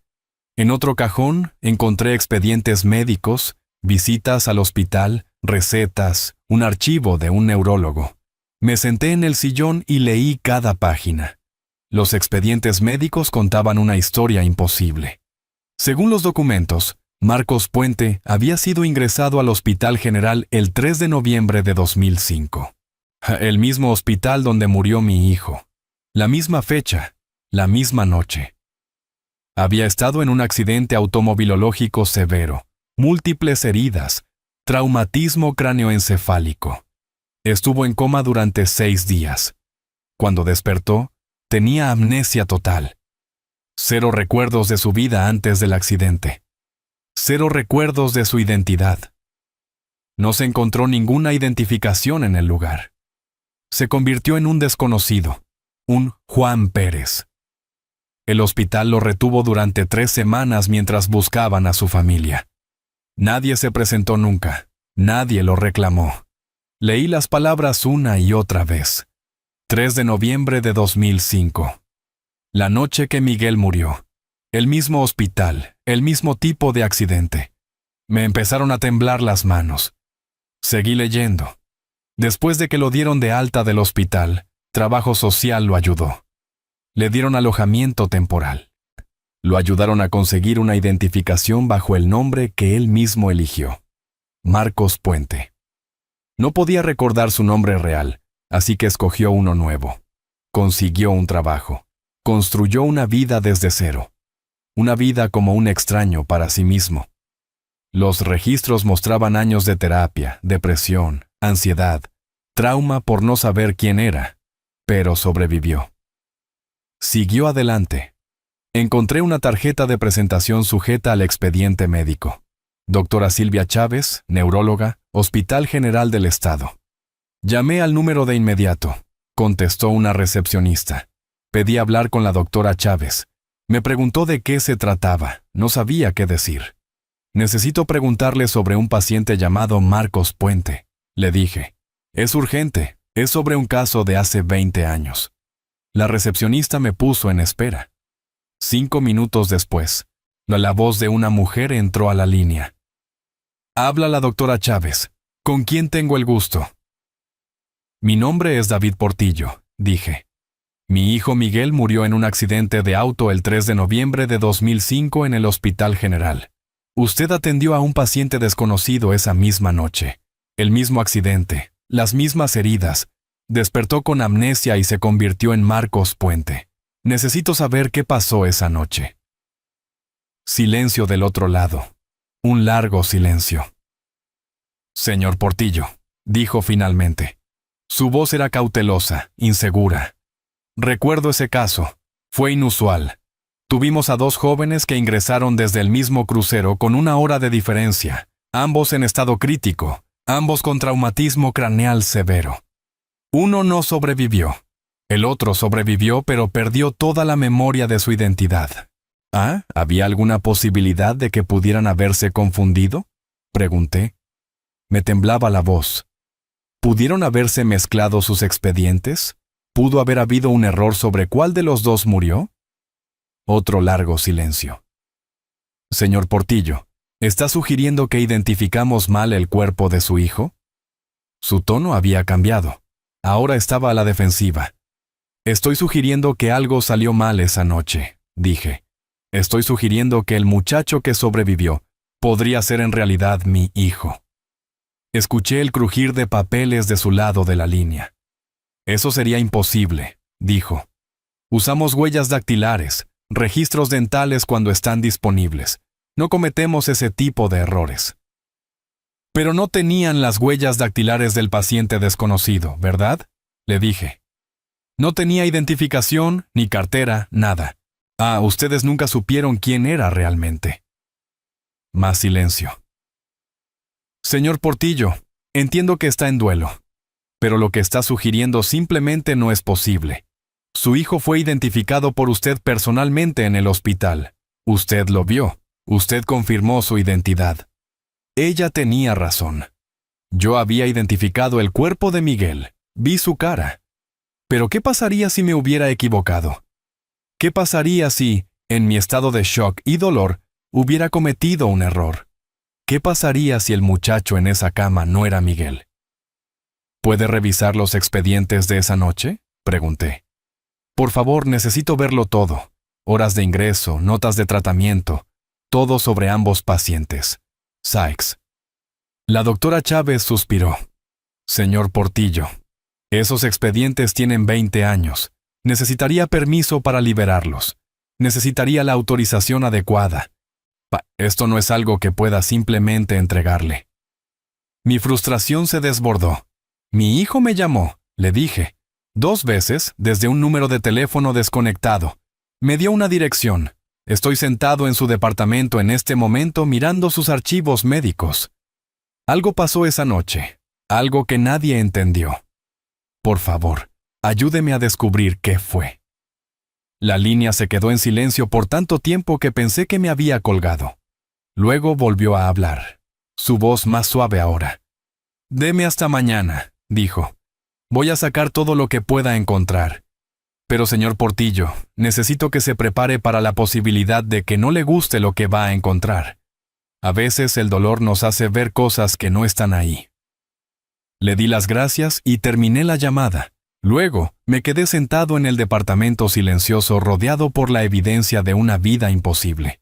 En otro cajón encontré expedientes médicos, visitas al hospital, recetas, un archivo de un neurólogo. Me senté en el sillón y leí cada página. Los expedientes médicos contaban una historia imposible. Según los documentos, Marcos Puente había sido ingresado al Hospital General el 3 de noviembre de 2005. El mismo hospital donde murió mi hijo. La misma fecha, la misma noche. Había estado en un accidente automovilológico severo, múltiples heridas, traumatismo cráneoencefálico. Estuvo en coma durante 6 días. Cuando despertó, tenía amnesia total. 0 recuerdos de su vida antes del accidente. 0 recuerdos de su identidad. No se encontró ninguna identificación en el lugar. Se convirtió en un desconocido, un Juan Pérez. El hospital lo retuvo durante 3 semanas mientras buscaban a su familia. Nadie se presentó nunca, nadie lo reclamó. Leí las palabras una y otra vez. 3 de noviembre de 2005. La noche que Miguel murió. El mismo hospital, el mismo tipo de accidente. Me empezaron a temblar las manos. Seguí leyendo. Después de que lo dieron de alta del hospital, Trabajo Social lo ayudó. Le dieron alojamiento temporal. Lo ayudaron a conseguir una identificación bajo el nombre que él mismo eligió. Marcos Puente. No podía recordar su nombre real, así que escogió uno nuevo. Consiguió un trabajo. Construyó una vida desde cero. Una vida como un extraño para sí mismo. Los registros mostraban años de terapia, depresión, ansiedad, trauma por no saber quién era, pero sobrevivió. Siguió adelante. Encontré una tarjeta de presentación sujeta al expediente médico. Doctora Silvia Chávez, neuróloga, Hospital General del Estado. Llamé al número de inmediato. Contestó una recepcionista. Pedí hablar con la doctora Chávez. Me preguntó de qué se trataba. No sabía qué decir. Necesito preguntarle sobre un paciente llamado Marcos Puente. Le dije. Es urgente. Es sobre un caso de hace 20 años. La recepcionista me puso en espera. 5 minutos después, la voz de una mujer entró a la línea. Habla la doctora Chávez. ¿Con quién tengo el gusto? Mi nombre es David Portillo, dije. Mi hijo Miguel murió en un accidente de auto el 3 de noviembre de 2005 en el Hospital General. Usted atendió a un paciente desconocido esa misma noche. El mismo accidente, las mismas heridas. Despertó con amnesia y se convirtió en Marcos Puente. Necesito saber qué pasó esa noche. Silencio del otro lado. Un largo silencio. Señor Portillo, dijo finalmente. Su voz era cautelosa, insegura. Recuerdo ese caso. Fue inusual. Tuvimos a 2 jóvenes que ingresaron desde el mismo crucero con 1 hora de diferencia, ambos en estado crítico, ambos con traumatismo craneal severo. Uno no sobrevivió. El otro sobrevivió, pero perdió toda la memoria de su identidad. ¿Ah? ¿Había alguna posibilidad de que pudieran haberse confundido?, pregunté. Me temblaba la voz. ¿Pudieron haberse mezclado sus expedientes? ¿Pudo haber habido un error sobre cuál de los 2 murió? Otro largo silencio. Señor Portillo, ¿está sugiriendo que identificamos mal el cuerpo de su hijo? Su tono había cambiado. Ahora estaba a la defensiva. Estoy sugiriendo que algo salió mal esa noche, dije. Estoy sugiriendo que el muchacho que sobrevivió podría ser en realidad mi hijo. Escuché el crujir de papeles de su lado de la línea. Eso sería imposible, dijo. Usamos huellas dactilares, registros dentales cuando están disponibles. No cometemos ese tipo de errores. Pero no tenían las huellas dactilares del paciente desconocido, ¿verdad?, le dije. No tenía identificación, ni cartera, nada. Ah, ustedes nunca supieron quién era realmente. Más silencio. Señor Portillo, entiendo que está en duelo, pero lo que está sugiriendo simplemente no es posible. Su hijo fue identificado por usted personalmente en el hospital. Usted lo vio. Usted confirmó su identidad. Ella tenía razón. Yo había identificado el cuerpo de Miguel. Vi su cara. Pero ¿qué pasaría si me hubiera equivocado? ¿Qué pasaría si, en mi estado de shock y dolor, hubiera cometido un error? ¿Qué pasaría si el muchacho en esa cama no era Miguel? ¿Puede revisar los expedientes de esa noche?, pregunté. Por favor, necesito verlo todo. Horas de ingreso, notas de tratamiento, todo sobre ambos pacientes. Sykes. La doctora Chávez suspiró. Señor Portillo, esos expedientes tienen 20 años. Necesitaría permiso para liberarlos. Necesitaría la autorización adecuada. Esto no es algo que pueda simplemente entregarle. Mi frustración se desbordó. Mi hijo me llamó, le dije, 2 veces desde un número de teléfono desconectado. Me dio una dirección. Estoy sentado en su departamento en este momento mirando sus archivos médicos. Algo pasó esa noche, algo que nadie entendió. Por favor, ayúdeme a descubrir qué fue. La línea se quedó en silencio por tanto tiempo que pensé que me había colgado. Luego volvió a hablar, su voz más suave ahora. Deme hasta mañana, dijo. Voy a sacar todo lo que pueda encontrar. Pero señor Portillo, necesito que se prepare para la posibilidad de que no le guste lo que va a encontrar. A veces el dolor nos hace ver cosas que no están ahí. Le di las gracias y terminé la llamada. Luego, me quedé sentado en el departamento silencioso rodeado por la evidencia de una vida imposible.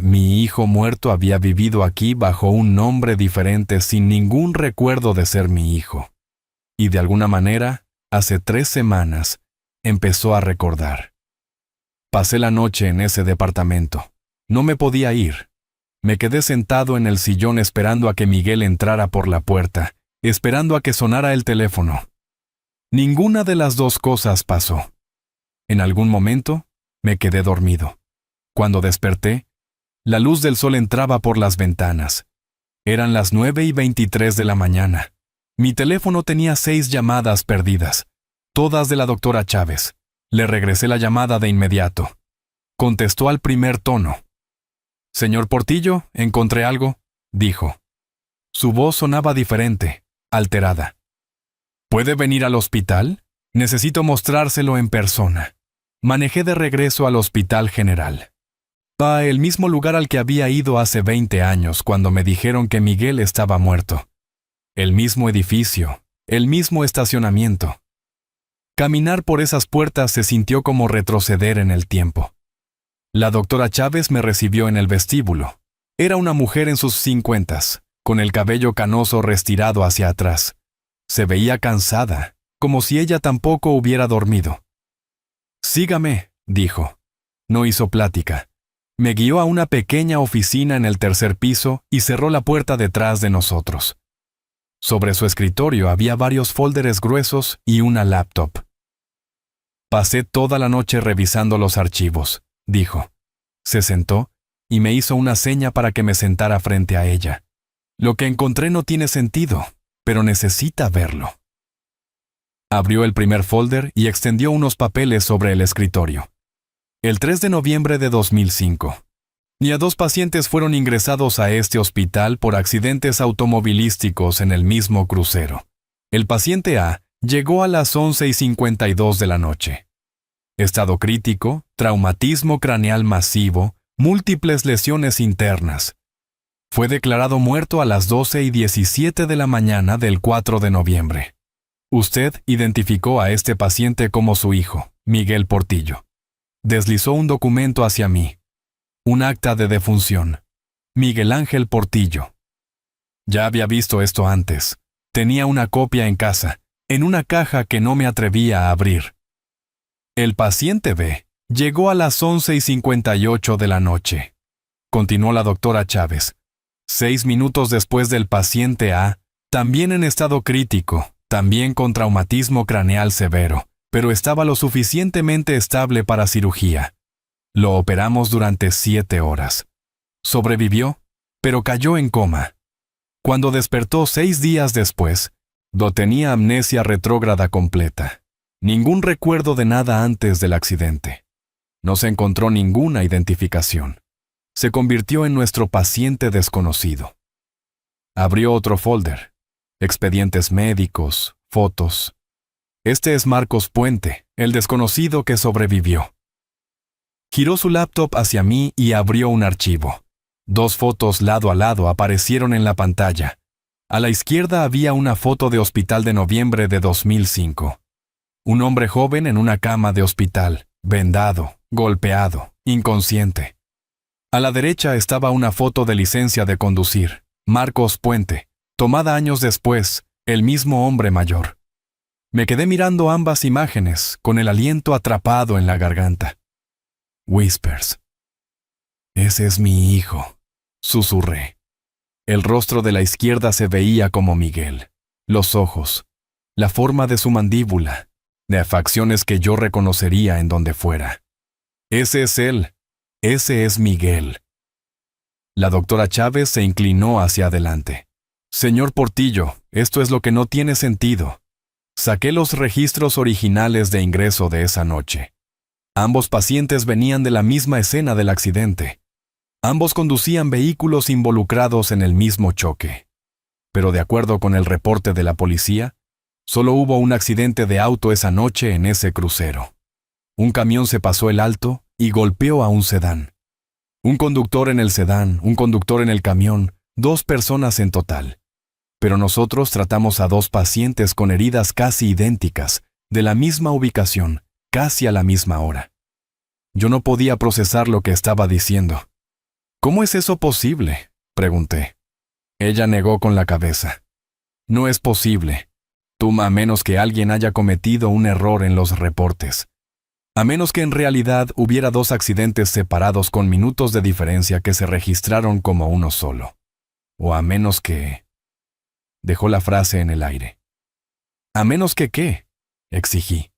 Mi hijo muerto había vivido aquí bajo un nombre diferente sin ningún recuerdo de ser mi hijo. Y de alguna manera, hace 3 semanas, empezó a recordar. Pasé la noche en ese departamento. No me podía ir. Me quedé sentado en el sillón esperando a que Miguel entrara por la puerta, esperando a que sonara el teléfono. Ninguna de las 2 cosas pasó. En algún momento, me quedé dormido. Cuando desperté, la luz del sol entraba por las ventanas. Eran las 9:23 de la mañana. Mi teléfono tenía 6 llamadas perdidas, todas de la doctora Chávez. Le regresé la llamada de inmediato. Contestó al primer tono. Señor Portillo, ¿encontré algo?, dijo. Su voz sonaba diferente, alterada. ¿Puede venir al hospital? Necesito mostrárselo en persona. Manejé de regreso al Hospital General. El mismo lugar al que había ido hace 20 años cuando me dijeron que Miguel estaba muerto. El mismo edificio, el mismo estacionamiento. Caminar por esas puertas se sintió como retroceder en el tiempo. La doctora Chávez me recibió en el vestíbulo. Era una mujer en sus 50s, con el cabello canoso restirado hacia atrás. Se veía cansada, como si ella tampoco hubiera dormido. Sígame, dijo. No hizo plática. Me guió a una pequeña oficina en el 3er piso y cerró la puerta detrás de nosotros. Sobre su escritorio había varios folders gruesos y una laptop. Pasé toda la noche revisando los archivos, dijo. Se sentó y me hizo una seña para que me sentara frente a ella. Lo que encontré no tiene sentido, pero necesita verlo. Abrió el primer folder y extendió unos papeles sobre el escritorio. El 3 de noviembre de 2005. Ya 2 pacientes fueron ingresados a este hospital por accidentes automovilísticos en el mismo crucero. El paciente A llegó a las 11:52 de la noche. Estado crítico, traumatismo craneal masivo, múltiples lesiones internas. Fue declarado muerto a las 12:17 de la mañana del 4 de noviembre. Usted identificó a este paciente como su hijo, Miguel Portillo. Deslizó un documento hacia mí. Un acta de defunción. Miguel Ángel Portillo. Ya había visto esto antes. Tenía una copia en casa, en una caja que no me atrevía a abrir. El paciente B llegó a las 11:58 de la noche. Continuó la doctora Chávez. 6 minutos después del paciente A, también en estado crítico, también con traumatismo craneal severo, pero estaba lo suficientemente estable para cirugía. Lo operamos durante 7 horas. Sobrevivió, pero cayó en coma. Cuando despertó 6 días después, tenía amnesia retrógrada completa. Ningún recuerdo de nada antes del accidente. No se encontró ninguna identificación. Se convirtió en nuestro paciente desconocido. Abrió otro folder. Expedientes médicos, fotos. Este es Marcos Puente, el desconocido que sobrevivió. Giró su laptop hacia mí y abrió un archivo. 2 fotos lado a lado aparecieron en la pantalla. A la izquierda había una foto de hospital de noviembre de 2005. Un hombre joven en una cama de hospital, vendado, golpeado, inconsciente. A la derecha estaba una foto de licencia de conducir, Marcos Puente, tomada años después, el mismo hombre mayor. Me quedé mirando ambas imágenes, con el aliento atrapado en la garganta. Whispers. Ese es mi hijo, susurré. El rostro de la izquierda se veía como Miguel. Los ojos, la forma de su mandíbula, de facciones que yo reconocería en donde fuera. Ese es él. Ese es Miguel. La doctora Chávez se inclinó hacia adelante. Señor Portillo, esto es lo que no tiene sentido. Saqué los registros originales de ingreso de esa noche. Ambos pacientes venían de la misma escena del accidente. Ambos conducían vehículos involucrados en el mismo choque. Pero de acuerdo con el reporte de la policía, solo hubo un accidente de auto esa noche en ese crucero. Un camión se pasó el alto y golpeó a un sedán. Un conductor en el sedán, un conductor en el camión, 2 personas en total. Pero nosotros tratamos a 2 pacientes con heridas casi idénticas, de la misma ubicación, casi a la misma hora. Yo no podía procesar lo que estaba diciendo. ¿Cómo es eso posible?, pregunté. Ella negó con la cabeza. No es posible. A menos que alguien haya cometido un error en los reportes. A menos que en realidad hubiera 2 accidentes separados con minutos de diferencia que se registraron como uno solo. O a menos que... Dejó la frase en el aire. ¿A menos que qué?, exigí.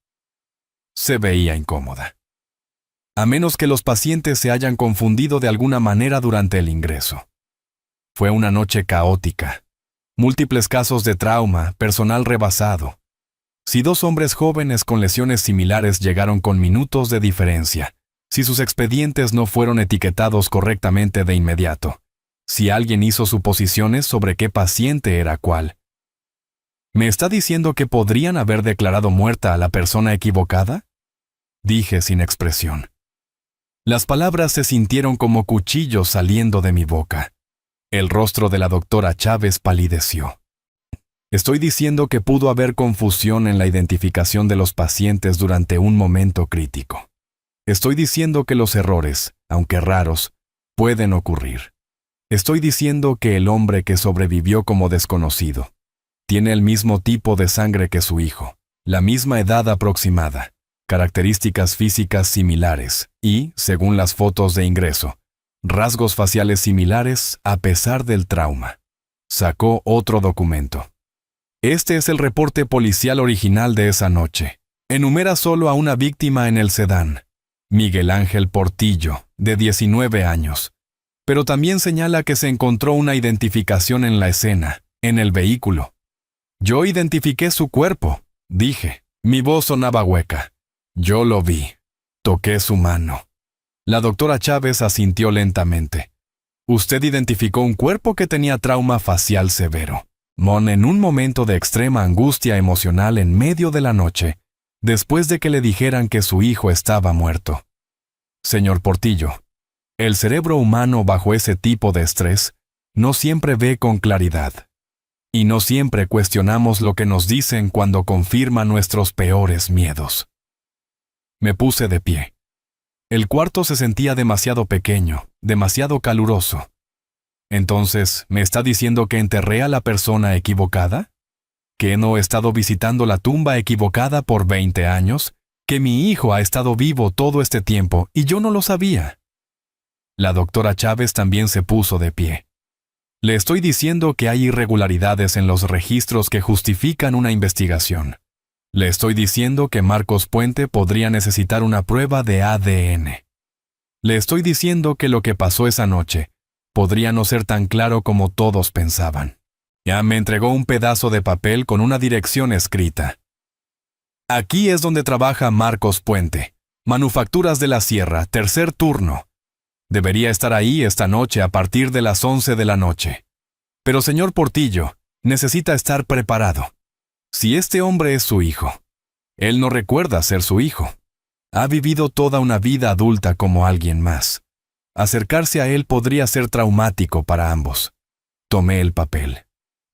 Se veía incómoda. A menos que los pacientes se hayan confundido de alguna manera durante el ingreso. Fue una noche caótica. Múltiples casos de trauma, personal rebasado. Si 2 hombres jóvenes con lesiones similares llegaron con minutos de diferencia, si sus expedientes no fueron etiquetados correctamente de inmediato, si alguien hizo suposiciones sobre qué paciente era cuál. ¿Me está diciendo que podrían haber declarado muerta a la persona equivocada?, dije sin expresión. Las palabras se sintieron como cuchillos saliendo de mi boca. El rostro de la doctora Chávez palideció. Estoy diciendo que pudo haber confusión en la identificación de los pacientes durante un momento crítico. Estoy diciendo que los errores, aunque raros, pueden ocurrir. Estoy diciendo que el hombre que sobrevivió como desconocido tiene el mismo tipo de sangre que su hijo, la misma edad aproximada, características físicas similares y, según las fotos de ingreso, rasgos faciales similares a pesar del trauma. Sacó otro documento. Este es el reporte policial original de esa noche. Enumera solo a una víctima en el sedán. Miguel Ángel Portillo, de 19 años. Pero también señala que se encontró una identificación en la escena, en el vehículo. Yo identifiqué su cuerpo, dije. Mi voz sonaba hueca. Yo lo vi. Toqué su mano. La doctora Chávez asintió lentamente. Usted identificó un cuerpo que tenía trauma facial severo. Mon, en un momento de extrema angustia emocional en medio de la noche, después de que le dijeran que su hijo estaba muerto. Señor Portillo, el cerebro humano bajo ese tipo de estrés no siempre ve con claridad. Y no siempre cuestionamos lo que nos dicen cuando confirma nuestros peores miedos. Me puse de pie. El cuarto se sentía demasiado pequeño, demasiado caluroso. Entonces, ¿me está diciendo que enterré a la persona equivocada? ¿Que no he estado visitando la tumba equivocada por 20 años? ¿Que mi hijo ha estado vivo todo este tiempo y yo no lo sabía? La doctora Chávez también se puso de pie. Le estoy diciendo que hay irregularidades en los registros que justifican una investigación. Le estoy diciendo que Marcos Puente podría necesitar una prueba de ADN. Le estoy diciendo que lo que pasó esa noche podría no ser tan claro como todos pensaban. Ya me entregó un pedazo de papel con una dirección escrita. Aquí es donde trabaja Marcos Puente. Manufacturas de la Sierra, tercer turno. Debería estar ahí esta noche a partir de las 11 de la noche. Pero señor Portillo, necesita estar preparado. Si este hombre es su hijo, él no recuerda ser su hijo. Ha vivido toda una vida adulta como alguien más. Acercarse a él podría ser traumático para ambos. Tomé el papel.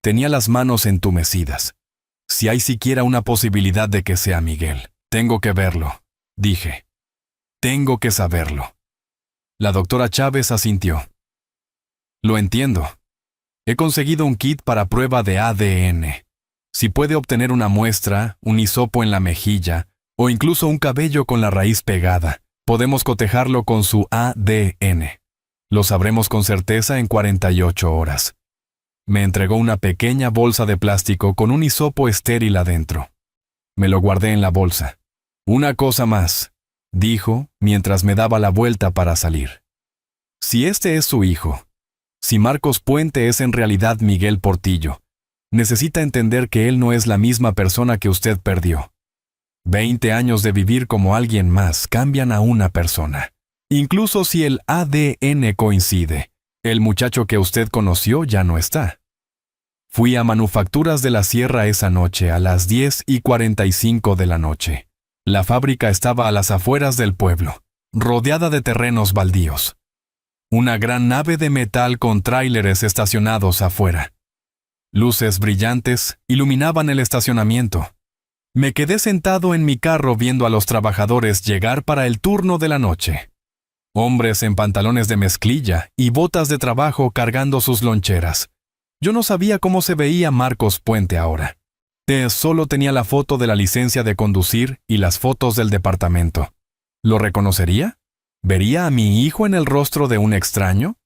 Tenía las manos entumecidas. Si hay siquiera una posibilidad de que sea Miguel, tengo que verlo, dije. Tengo que saberlo. La doctora Chávez asintió. Lo entiendo. He conseguido un kit para prueba de ADN. Si puede obtener una muestra, un hisopo en la mejilla, o incluso un cabello con la raíz pegada, podemos cotejarlo con su ADN. Lo sabremos con certeza en 48 horas. Me entregó una pequeña bolsa de plástico con un hisopo estéril adentro. Me lo guardé en la bolsa. Una cosa más, dijo mientras me daba la vuelta para salir. Si este es su hijo, si Marcos Puente es en realidad Miguel Portillo, necesita entender que él no es la misma persona que usted perdió. 20 años de vivir como alguien más cambian a una persona. Incluso si el ADN coincide, el muchacho que usted conoció ya no está. Fui a Manufacturas de la Sierra esa noche a las 10:45 de la noche. La fábrica estaba a las afueras del pueblo, rodeada de terrenos baldíos. Una gran nave de metal con tráileres estacionados afuera. Luces brillantes iluminaban el estacionamiento. Me quedé sentado en mi carro viendo a los trabajadores llegar para el turno de la noche. Hombres en pantalones de mezclilla y botas de trabajo cargando sus loncheras. Yo no sabía cómo se veía Marcos Puente ahora. Solo tenía la foto de la licencia de conducir y las fotos del departamento. ¿Lo reconocería? ¿Vería a mi hijo en el rostro de un extraño?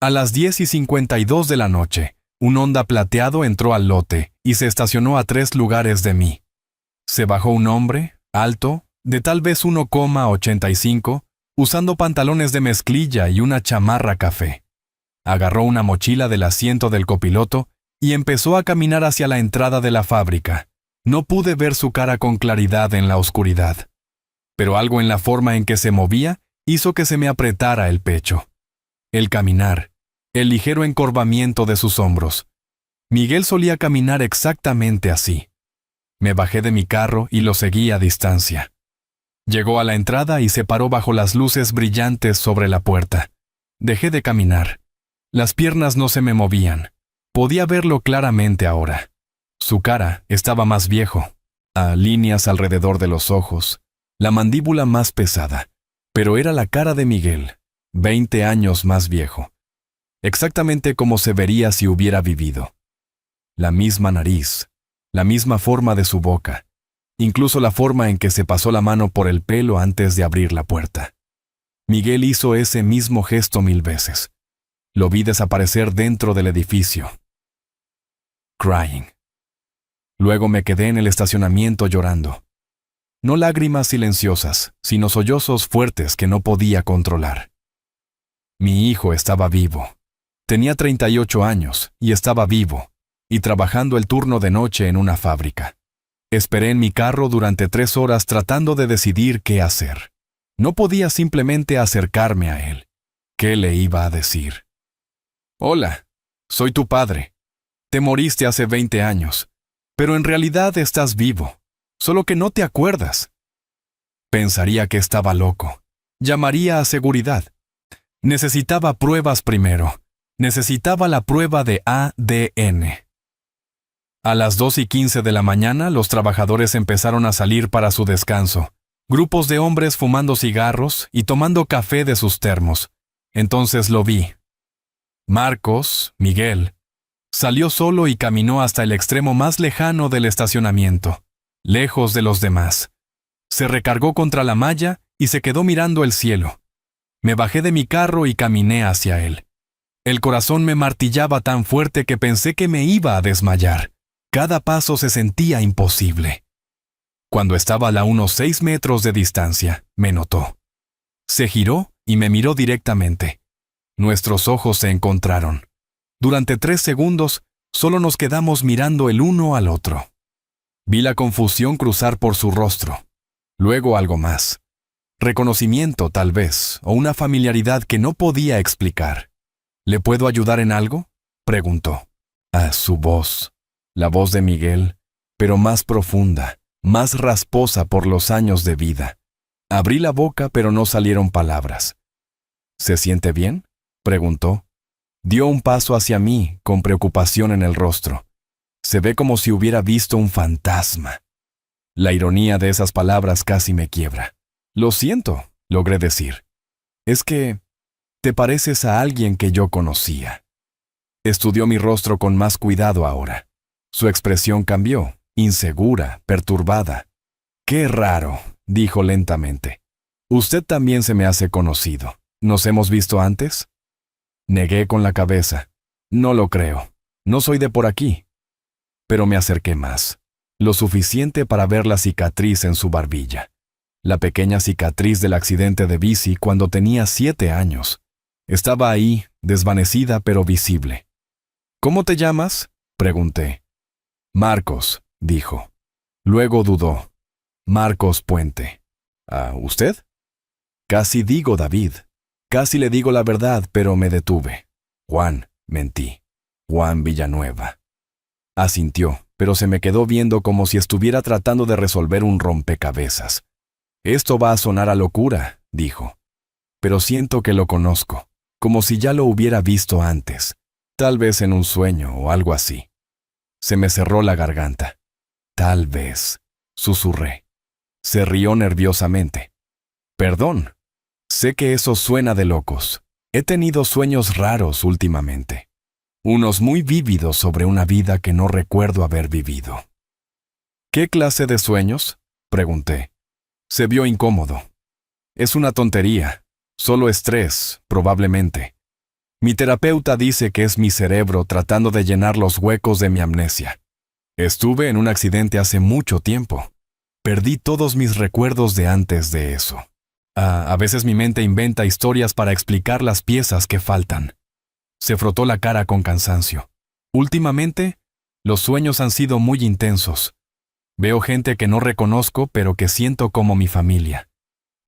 A las 10:52 de la noche, un Honda plateado entró al lote y se estacionó a 3 lugares de mí. Se bajó un hombre, alto, de tal vez 1,85, usando pantalones de mezclilla y una chamarra café. Agarró una mochila del asiento del copiloto y empezó a caminar hacia la entrada de la fábrica. No pude ver su cara con claridad en la oscuridad. Pero algo en la forma en que se movía hizo que se me apretara el pecho. El caminar, el ligero encorvamiento de sus hombros. Miguel solía caminar exactamente así. Me bajé de mi carro y lo seguí a distancia. Llegó a la entrada y se paró bajo las luces brillantes sobre la puerta. Dejé de caminar. Las piernas no se me movían. Podía verlo claramente ahora. Su cara estaba más viejo, a líneas alrededor de los ojos, la mandíbula más pesada. Pero era la cara de Miguel, 20 años más viejo. Exactamente como se vería si hubiera vivido. La misma nariz, la misma forma de su boca, incluso la forma en que se pasó la mano por el pelo antes de abrir la puerta. Miguel hizo ese mismo gesto 1000 veces. Lo vi desaparecer dentro del edificio. Crying. Luego me quedé en el estacionamiento llorando. No lágrimas silenciosas, sino sollozos fuertes que no podía controlar. Mi hijo estaba vivo. Tenía 38 años y estaba vivo, y trabajando el turno de noche en una fábrica. Esperé en mi carro durante 3 horas tratando de decidir qué hacer. No podía simplemente acercarme a él. ¿Qué le iba a decir? Hola, soy tu padre. Te moriste hace 20 años, pero en realidad estás vivo, solo que no te acuerdas. Pensaría que estaba loco. Llamaría a seguridad. Necesitaba pruebas primero. Necesitaba la prueba de ADN. A las 2:15 de la mañana, los trabajadores empezaron a salir para su descanso. Grupos de hombres fumando cigarros y tomando café de sus termos. Entonces lo vi. Marcos, Miguel, salió solo y caminó hasta el extremo más lejano del estacionamiento, lejos de los demás. Se recargó contra la malla y se quedó mirando el cielo. Me bajé de mi carro y caminé hacia él. El corazón me martillaba tan fuerte que pensé que me iba a desmayar. Cada paso se sentía imposible. Cuando estaba a unos 6 metros de distancia, me notó. Se giró y me miró directamente. Nuestros ojos se encontraron. Durante 3 segundos, solo nos quedamos mirando el uno al otro. Vi la confusión cruzar por su rostro. Luego algo más. Reconocimiento, tal vez, o una familiaridad que no podía explicar. ¿Le puedo ayudar en algo?, preguntó. Su voz. La voz de Miguel, pero más profunda, más rasposa por los años de vida. Abrí la boca, pero no salieron palabras. ¿Se siente bien?, preguntó. Dio un paso hacia mí, con preocupación en el rostro. Se ve como si hubiera visto un fantasma. La ironía de esas palabras casi me quiebra. Lo siento, logré decir. Es que te pareces a alguien que yo conocía. Estudió mi rostro con más cuidado ahora. Su expresión cambió, insegura, perturbada. Qué raro, dijo lentamente. Usted también se me hace conocido. ¿Nos hemos visto antes? Negué con la cabeza. No lo creo. No soy de por aquí. Pero me acerqué más. Lo suficiente para ver la cicatriz en su barbilla. La pequeña cicatriz del accidente de bici cuando tenía 7 años. Estaba ahí, desvanecida pero visible. ¿Cómo te llamas?, pregunté. Marcos, dijo. Luego dudó. Marcos Puente. ¿Usted? Casi digo David. Casi le digo la verdad, pero me detuve. Juan, mentí. Juan Villanueva. Asintió, pero se me quedó viendo como si estuviera tratando de resolver un rompecabezas. Esto va a sonar a locura, dijo. Pero siento que lo conozco, como si ya lo hubiera visto antes, tal vez en un sueño o algo así. Se me cerró la garganta. Tal vez, susurré. Se rió nerviosamente. Perdón. Sé que eso suena de locos. He tenido sueños raros últimamente. Unos muy vívidos sobre una vida que no recuerdo haber vivido. ¿Qué clase de sueños?, pregunté. Se vio incómodo. Es una tontería. Solo estrés, probablemente. Mi terapeuta dice que es mi cerebro tratando de llenar los huecos de mi amnesia. Estuve en un accidente hace mucho tiempo. Perdí todos mis recuerdos de antes de eso. A veces mi mente inventa historias para explicar las piezas que faltan. Se frotó la cara con cansancio. Últimamente, los sueños han sido muy intensos. Veo gente que no reconozco, pero que siento como mi familia.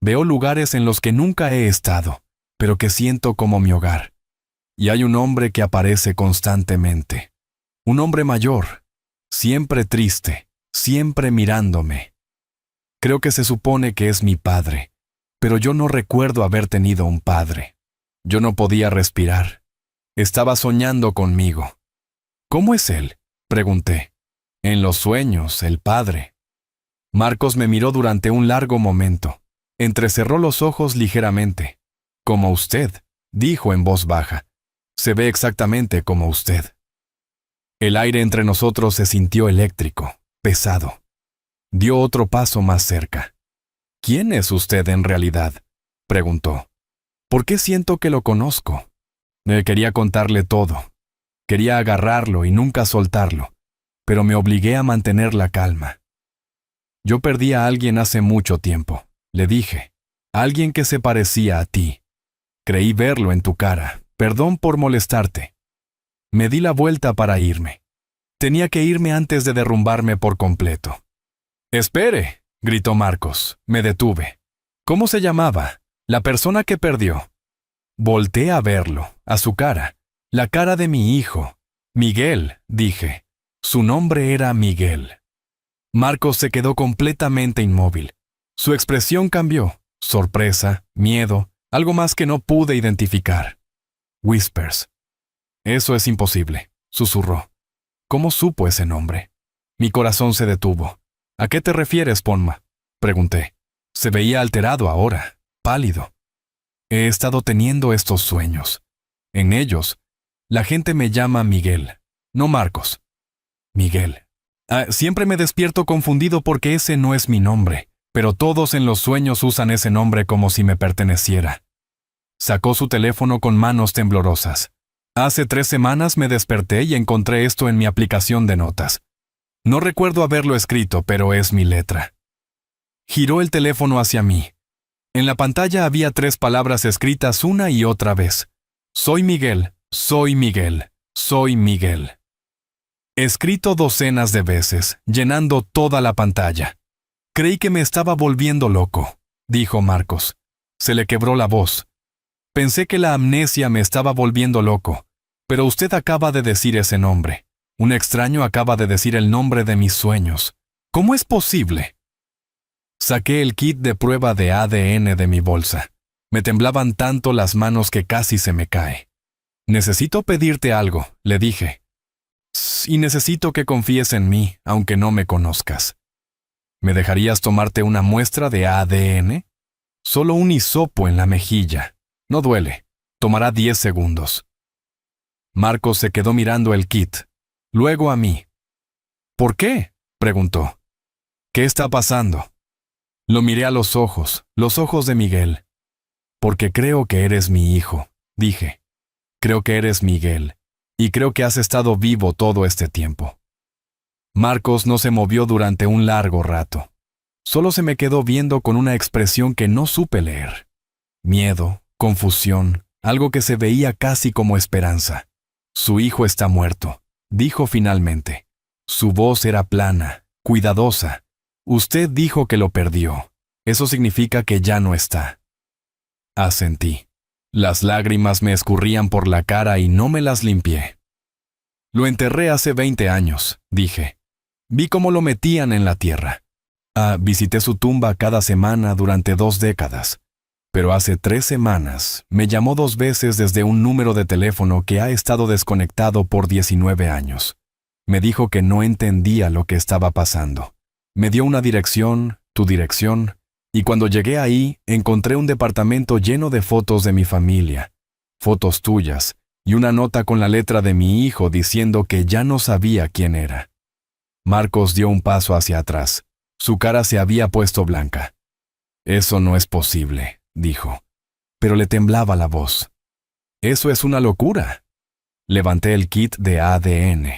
Veo lugares en los que nunca he estado, pero que siento como mi hogar. Y hay un hombre que aparece constantemente. Un hombre mayor, siempre triste, siempre mirándome. Creo que se supone que es mi padre, pero yo no recuerdo haber tenido un padre. Yo no podía respirar. Estaba soñando conmigo. ¿Cómo es él?, pregunté. En los sueños, el padre. Marcos me miró durante un largo momento. Entrecerró los ojos ligeramente. Como usted, dijo en voz baja. Se ve exactamente como usted. El aire entre nosotros se sintió eléctrico, pesado. Dio otro paso más cerca. ¿Quién es usted en realidad?, preguntó. ¿Por qué siento que lo conozco? Quería contarle todo. Quería agarrarlo y nunca soltarlo, pero me obligué a mantener la calma. Yo perdí a alguien hace mucho tiempo, le dije. Alguien que se parecía a ti. Creí verlo en tu cara. Perdón por molestarte. Me di la vuelta para irme. Tenía que irme antes de derrumbarme por completo. «Espere», gritó Marcos. Me detuve. «¿Cómo se llamaba? La persona que perdió». Volté a verlo, a su cara. La cara de mi hijo. «Miguel», dije. Su nombre era Miguel. Marcos se quedó completamente inmóvil. Su expresión cambió. Sorpresa, miedo, algo más que no pude identificar. Whispers. «Eso es imposible», susurró. ¿Cómo supo ese nombre? Mi corazón se detuvo. «¿A qué te refieres, Ponma?», pregunté. Se veía alterado ahora, pálido. He estado teniendo estos sueños. En ellos, la gente me llama Miguel, no Marcos. Miguel. Siempre me despierto confundido porque ese no es mi nombre, pero todos en los sueños usan ese nombre como si me perteneciera. Sacó su teléfono con manos temblorosas. Hace 3 semanas me desperté y encontré esto en mi aplicación de notas. No recuerdo haberlo escrito, pero es mi letra. Giró el teléfono hacia mí. En la pantalla había 3 palabras escritas una y otra vez. Soy Miguel, soy Miguel, soy Miguel. Escrito docenas de veces, llenando toda la pantalla. Creí que me estaba volviendo loco, dijo Marcos. Se le quebró la voz. Pensé que la amnesia me estaba volviendo loco, pero usted acaba de decir ese nombre. Un extraño acaba de decir el nombre de mis sueños. ¿Cómo es posible? Saqué el kit de prueba de ADN de mi bolsa. Me temblaban tanto las manos que casi se me cae. Necesito pedirte algo, le dije. Y necesito que confíes en mí, aunque no me conozcas. ¿Me dejarías tomarte una muestra de ADN? Solo un hisopo en la mejilla. No duele. Tomará 10 segundos. Marcos se quedó mirando el kit. Luego a mí. ¿Por qué?, preguntó. ¿Qué está pasando? Lo miré a los ojos de Miguel. Porque creo que eres mi hijo, dije. Creo que eres Miguel, y creo que has estado vivo todo este tiempo. Marcos no se movió durante un largo rato. Solo se me quedó viendo con una expresión que no supe leer. Miedo, confusión, algo que se veía casi como esperanza. Su hijo está muerto, dijo finalmente. Su voz era plana, cuidadosa. Usted dijo que lo perdió. Eso significa que ya no está. Asentí. Las lágrimas me escurrían por la cara y no me las limpié. Lo enterré hace 20 años, dije. Vi cómo lo metían en la tierra. Visité su tumba cada semana durante 2 décadas. Pero hace 3 semanas me llamó 2 veces desde un número de teléfono que ha estado desconectado por 19 años. Me dijo que no entendía lo que estaba pasando. Me dio una dirección, tu dirección, y cuando llegué ahí, encontré un departamento lleno de fotos de mi familia, fotos tuyas, y una nota con la letra de mi hijo diciendo que ya no sabía quién era. Marcos dio un paso hacia atrás. Su cara se había puesto blanca. Eso no es posible, dijo. Pero le temblaba la voz. Eso es una locura. Levanté el kit de ADN.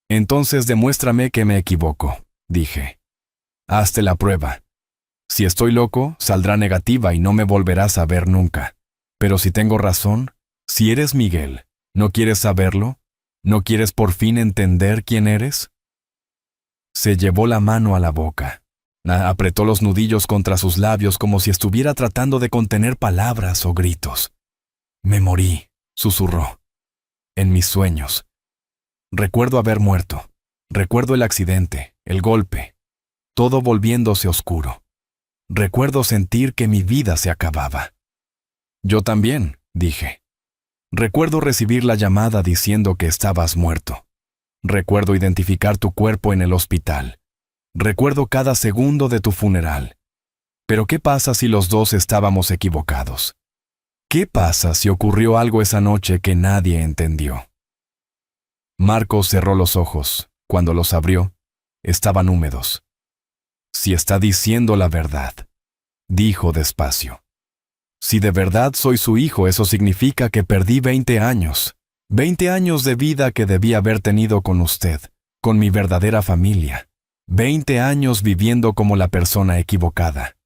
Entonces demuéstrame que me equivoco, dije. Hazte la prueba. Si estoy loco, saldrá negativa y no me volverás a ver nunca. Pero si tengo razón, si eres Miguel, ¿no quieres saberlo? ¿No quieres por fin entender quién eres? Se llevó la mano a la boca. Apretó los nudillos contra sus labios como si estuviera tratando de contener palabras o gritos. Me morí, susurró. En mis sueños. Recuerdo haber muerto. Recuerdo el accidente, el golpe. Todo volviéndose oscuro. Recuerdo sentir que mi vida se acababa. Yo también, dije. Recuerdo recibir la llamada diciendo que estabas muerto. Recuerdo identificar tu cuerpo en el hospital. Recuerdo cada segundo de tu funeral. Pero ¿qué pasa si los dos estábamos equivocados? ¿Qué pasa si ocurrió algo esa noche que nadie entendió? Marcos cerró los ojos. Cuando los abrió, estaban húmedos. Si está diciendo la verdad, dijo despacio. Si de verdad soy su hijo, eso significa que perdí 20 años. 20 años de vida que debí haber tenido con usted, con mi verdadera familia. 20 años viviendo como la persona equivocada.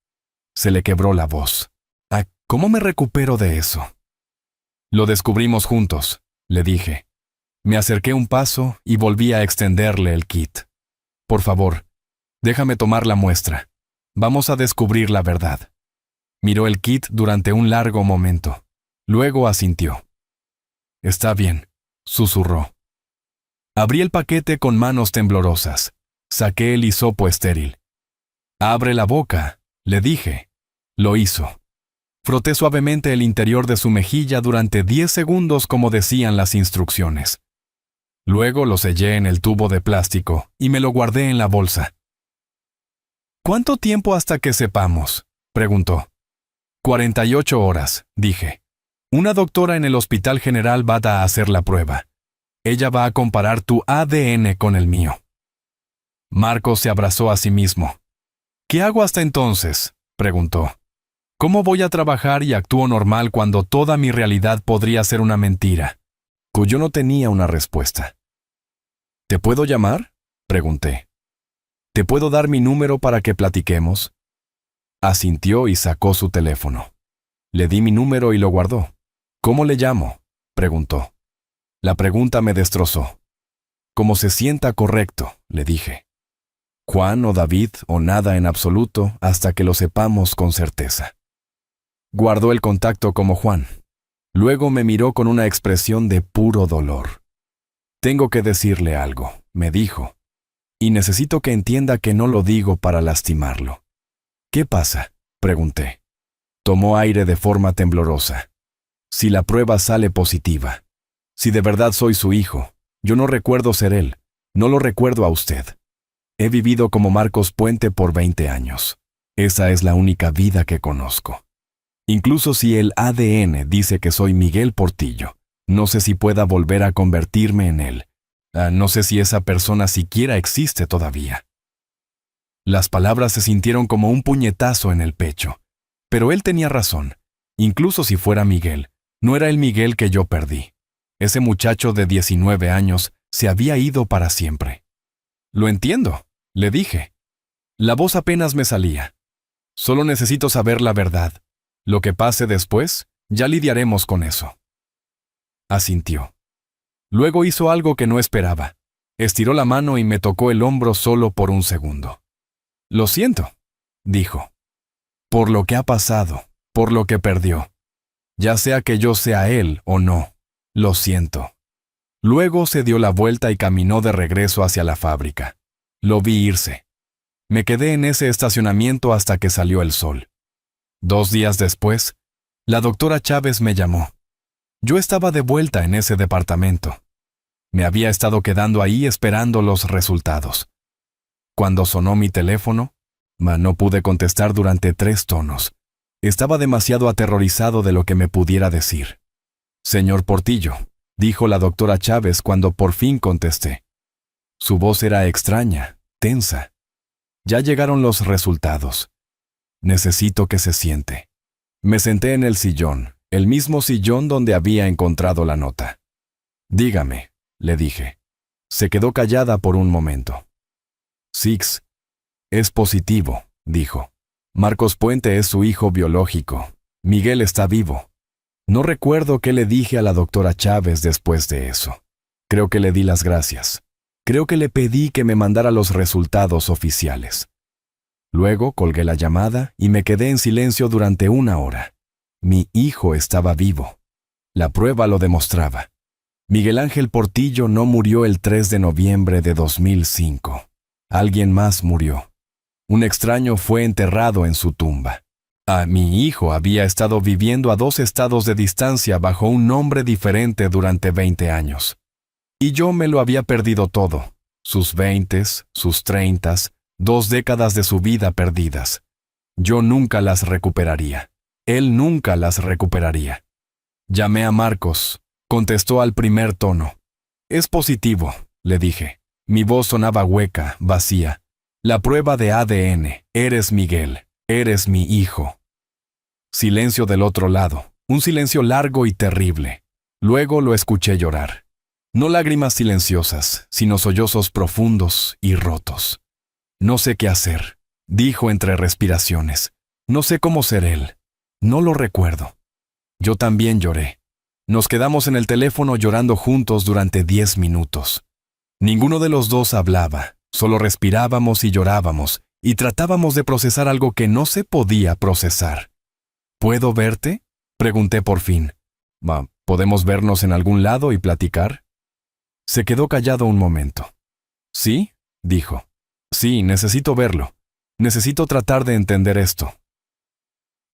Se le quebró la voz. ¿Cómo me recupero de eso? Lo descubrimos juntos, le dije. Me acerqué un paso y volví a extenderle el kit. Por favor, déjame tomar la muestra. Vamos a descubrir la verdad. Miró el kit durante un largo momento. Luego asintió. Está bien, susurró. Abrí el paquete con manos temblorosas. Saqué el hisopo estéril. Abre la boca, le dije. Lo hizo. Froté suavemente el interior de su mejilla durante 10 segundos como decían las instrucciones. Luego lo sellé en el tubo de plástico y me lo guardé en la bolsa. ¿Cuánto tiempo hasta que sepamos?, preguntó. 48 horas, dije. Una doctora en el Hospital General va a hacer la prueba. Ella va a comparar tu ADN con el mío. Marcos se abrazó a sí mismo. ¿Qué hago hasta entonces?, preguntó. ¿Cómo voy a trabajar y actúo normal cuando toda mi realidad podría ser una mentira? Yo no tenía una respuesta. ¿Te puedo llamar?, pregunté. ¿Te puedo dar mi número para que platiquemos? Asintió y sacó su teléfono. Le di mi número y lo guardó. ¿Cómo le llamo?, preguntó. La pregunta me destrozó. Como se sienta correcto, le dije. Juan o David o nada en absoluto hasta que lo sepamos con certeza. Guardó el contacto como Juan. Luego me miró con una expresión de puro dolor. Tengo que decirle algo, me dijo. Y necesito que entienda que no lo digo para lastimarlo. ¿Qué pasa?, pregunté. Tomó aire de forma temblorosa. Si la prueba sale positiva, si de verdad soy su hijo, yo no recuerdo ser él, no lo recuerdo a usted. He vivido como Marcos Puente por 20 años. Esa es la única vida que conozco. Incluso si el ADN dice que soy Miguel Portillo, no sé si pueda volver a convertirme en él. No sé si esa persona siquiera existe todavía. Las palabras se sintieron como un puñetazo en el pecho. Pero él tenía razón. Incluso si fuera Miguel, no era el Miguel que yo perdí. Ese muchacho de 19 años se había ido para siempre. Lo entiendo, le dije. La voz apenas me salía. Solo necesito saber la verdad. Lo que pase después, ya lidiaremos con eso. Asintió. Luego hizo algo que no esperaba. Estiró la mano y me tocó el hombro solo por un segundo. Lo siento, dijo. Por lo que ha pasado, por lo que perdió. Ya sea que yo sea él o no, lo siento. Luego se dio la vuelta y caminó de regreso hacia la fábrica. Lo vi irse. Me quedé en ese estacionamiento hasta que salió el sol. 2 días después, la doctora Chávez me llamó. Yo estaba de vuelta en ese departamento. Me había estado quedando ahí esperando los resultados. Cuando sonó mi teléfono, no pude contestar durante 3 tonos. Estaba demasiado aterrorizado de lo que me pudiera decir. Señor Portillo, dijo la doctora Chávez cuando por fin contesté. Su voz era extraña, tensa. Ya llegaron los resultados. Necesito que se siente. Me senté en el sillón, el mismo sillón donde había encontrado la nota. Dígame, le dije. Se quedó callada por un momento. Six. Es positivo, dijo. Marcos Puente es su hijo biológico. Miguel está vivo. No recuerdo qué le dije a la doctora Chávez después de eso. Creo que le di las gracias. Creo que le pedí que me mandara los resultados oficiales. Luego colgué la llamada y me quedé en silencio durante 1 hora. Mi hijo estaba vivo. La prueba lo demostraba. Miguel Ángel Portillo no murió el 3 de noviembre de 2005. Alguien más murió. Un extraño fue enterrado en su tumba. Mi hijo había estado viviendo a 2 estados de distancia bajo un nombre diferente durante 20 años. Y yo me lo había perdido todo. Sus 20s, sus 30s, 2 décadas de su vida perdidas. Yo nunca las recuperaría. Él nunca las recuperaría. Llamé a Marcos. Contestó al primer tono. Es positivo, le dije. Mi voz sonaba hueca, vacía. La prueba de ADN. Eres Miguel. Eres mi hijo. Silencio del otro lado. Un silencio largo y terrible. Luego lo escuché llorar. No lágrimas silenciosas, sino sollozos profundos y rotos. No sé qué hacer, dijo entre respiraciones. No sé cómo ser él. No lo recuerdo. Yo también lloré. Nos quedamos en el teléfono llorando juntos durante 10 minutos. Ninguno de los dos hablaba, solo respirábamos y llorábamos, y tratábamos de procesar algo que no se podía procesar. ¿Puedo verte?, pregunté por fin. ¿Podemos vernos en algún lado y platicar? Se quedó callado un momento. ¿Sí?, dijo. Sí, necesito verlo. Necesito tratar de entender esto.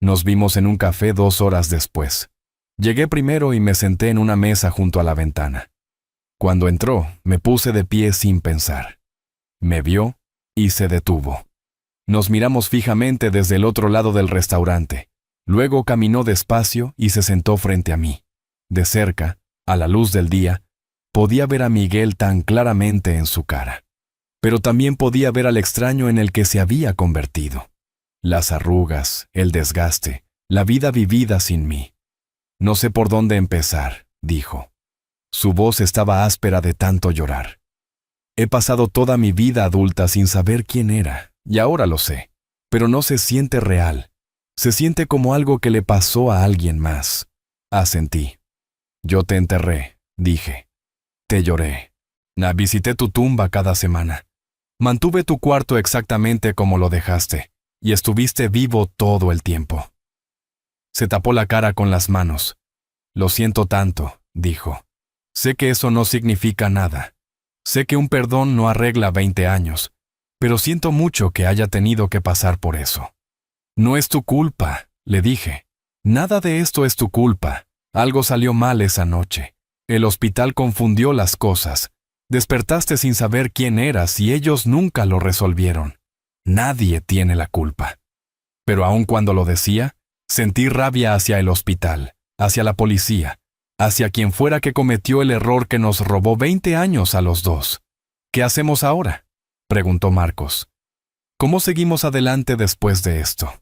Nos vimos en un café 2 horas después. Llegué primero y me senté en una mesa junto a la ventana. Cuando entró, me puse de pie sin pensar. Me vio y se detuvo. Nos miramos fijamente desde el otro lado del restaurante. Luego caminó despacio y se sentó frente a mí. De cerca, a la luz del día, podía ver a Miguel tan claramente en su cara. Pero también podía ver al extraño en el que se había convertido. Las arrugas, el desgaste, la vida vivida sin mí. No sé por dónde empezar, dijo. Su voz estaba áspera de tanto llorar. He pasado toda mi vida adulta sin saber quién era, y ahora lo sé. Pero no se siente real. Se siente como algo que le pasó a alguien más. Asentí. Yo te enterré, dije. Te lloré. Visité tu tumba cada semana. Mantuve tu cuarto exactamente como lo dejaste, y estuviste vivo todo el tiempo. Se tapó la cara con las manos. Lo siento tanto, dijo. Sé que eso no significa nada. Sé que un perdón no arregla 20 años, pero siento mucho que haya tenido que pasar por eso. No es tu culpa, le dije. Nada de esto es tu culpa. Algo salió mal esa noche. El hospital confundió las cosas. Despertaste sin saber quién eras y ellos nunca lo resolvieron. Nadie tiene la culpa. Pero aun cuando lo decía, sentí rabia hacia el hospital, hacia la policía, hacia quien fuera que cometió el error que nos robó 20 años a los dos. ¿Qué hacemos ahora?, preguntó Marcos. ¿Cómo seguimos adelante después de esto?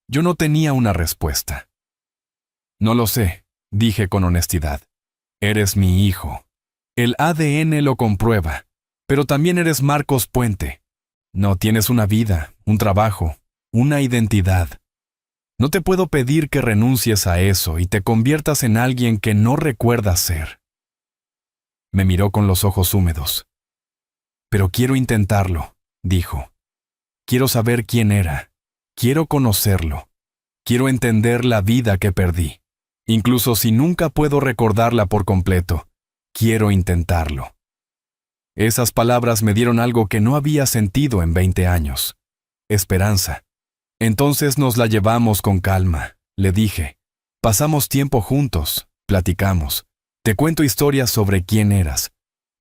Yo no tenía una respuesta. No lo sé, dije con honestidad. Eres mi hijo. El ADN lo comprueba, pero también eres Marcos Puente. No tienes una vida, un trabajo, una identidad. No te puedo pedir que renuncies a eso y te conviertas en alguien que no recuerdas ser. Me miró con los ojos húmedos. Pero quiero intentarlo, dijo. Quiero saber quién era. Quiero conocerlo. Quiero entender la vida que perdí. Incluso si nunca puedo recordarla por completo, quiero intentarlo. Esas palabras me dieron algo que no había sentido en 20 años. Esperanza. Entonces nos la llevamos con calma, le dije. Pasamos tiempo juntos, platicamos. Te cuento historias sobre quién eras.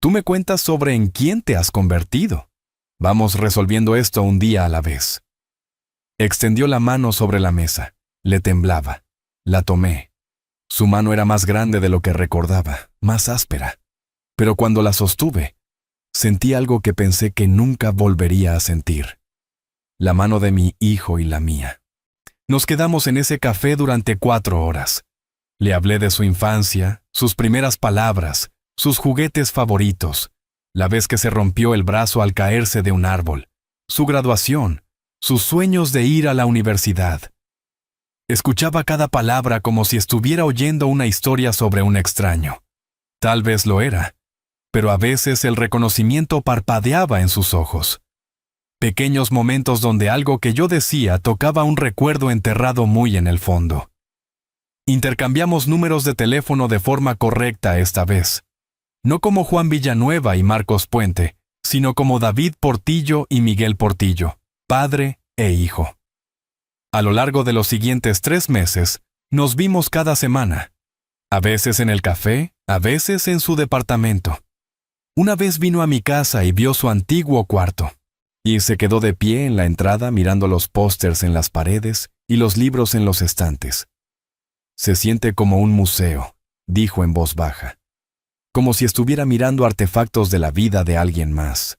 Tú me cuentas sobre en quién te has convertido. Vamos resolviendo esto un día a la vez. Extendió la mano sobre la mesa. Le temblaba. La tomé. Su mano era más grande de lo que recordaba, más áspera. Pero cuando la sostuve, sentí algo que pensé que nunca volvería a sentir. La mano de mi hijo y la mía. Nos quedamos en ese café durante 4 horas. Le hablé de su infancia, sus primeras palabras, sus juguetes favoritos, la vez que se rompió el brazo al caerse de un árbol, su graduación, sus sueños de ir a la universidad. Escuchaba cada palabra como si estuviera oyendo una historia sobre un extraño. Tal vez lo era, pero a veces el reconocimiento parpadeaba en sus ojos. Pequeños momentos donde algo que yo decía tocaba un recuerdo enterrado muy en el fondo. Intercambiamos números de teléfono de forma correcta esta vez. No como Juan Villanueva y Marcos Puente, sino como David Portillo y Miguel Portillo, padre e hijo. A lo largo de los siguientes 3 meses, nos vimos cada semana. A veces en el café, a veces en su departamento. Una vez vino a mi casa y vio su antiguo cuarto. Y se quedó de pie en la entrada mirando los pósters en las paredes y los libros en los estantes. Se siente como un museo, dijo en voz baja. Como si estuviera mirando artefactos de la vida de alguien más.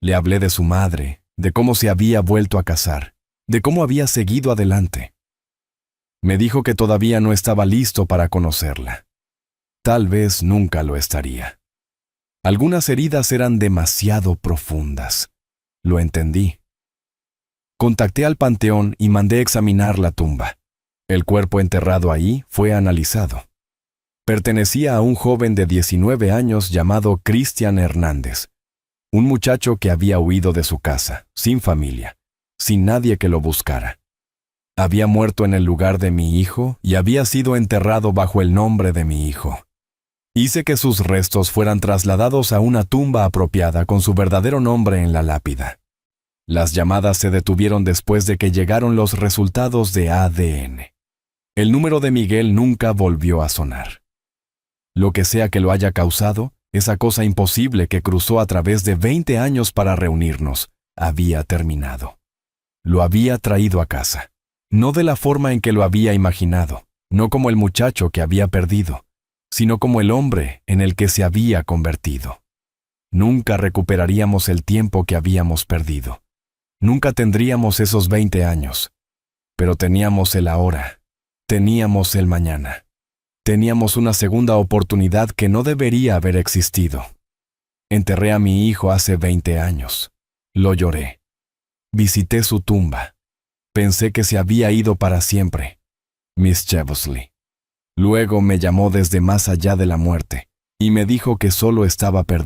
Le hablé de su madre, de cómo se había vuelto a casar, de cómo había seguido adelante. Me dijo que todavía no estaba listo para conocerla. Tal vez nunca lo estaría. Algunas heridas eran demasiado profundas. Lo entendí. Contacté al panteón y mandé examinar la tumba. El cuerpo enterrado ahí fue analizado. Pertenecía a un joven de 19 años llamado Cristian Hernández, un muchacho que había huido de su casa, sin familia, sin nadie que lo buscara. Había muerto en el lugar de mi hijo y había sido enterrado bajo el nombre de mi hijo. Hice que sus restos fueran trasladados a una tumba apropiada con su verdadero nombre en la lápida. Las llamadas se detuvieron después de que llegaron los resultados de ADN. El número de Miguel nunca volvió a sonar. Lo que sea que lo haya causado, esa cosa imposible que cruzó a través de 20 años para reunirnos, había terminado. Lo había traído a casa. No de la forma en que lo había imaginado, no como el muchacho que había perdido, sino como el hombre en el que se había convertido. Nunca recuperaríamos el tiempo que habíamos perdido. Nunca tendríamos esos 20 años. Pero teníamos el ahora. Teníamos el mañana. Teníamos una segunda oportunidad que no debería haber existido. Enterré a mi hijo hace 20 años. Lo lloré. Visité su tumba. Pensé que se había ido para siempre. Mischievously. Luego me llamó desde más allá de la muerte y me dijo que solo estaba perdido.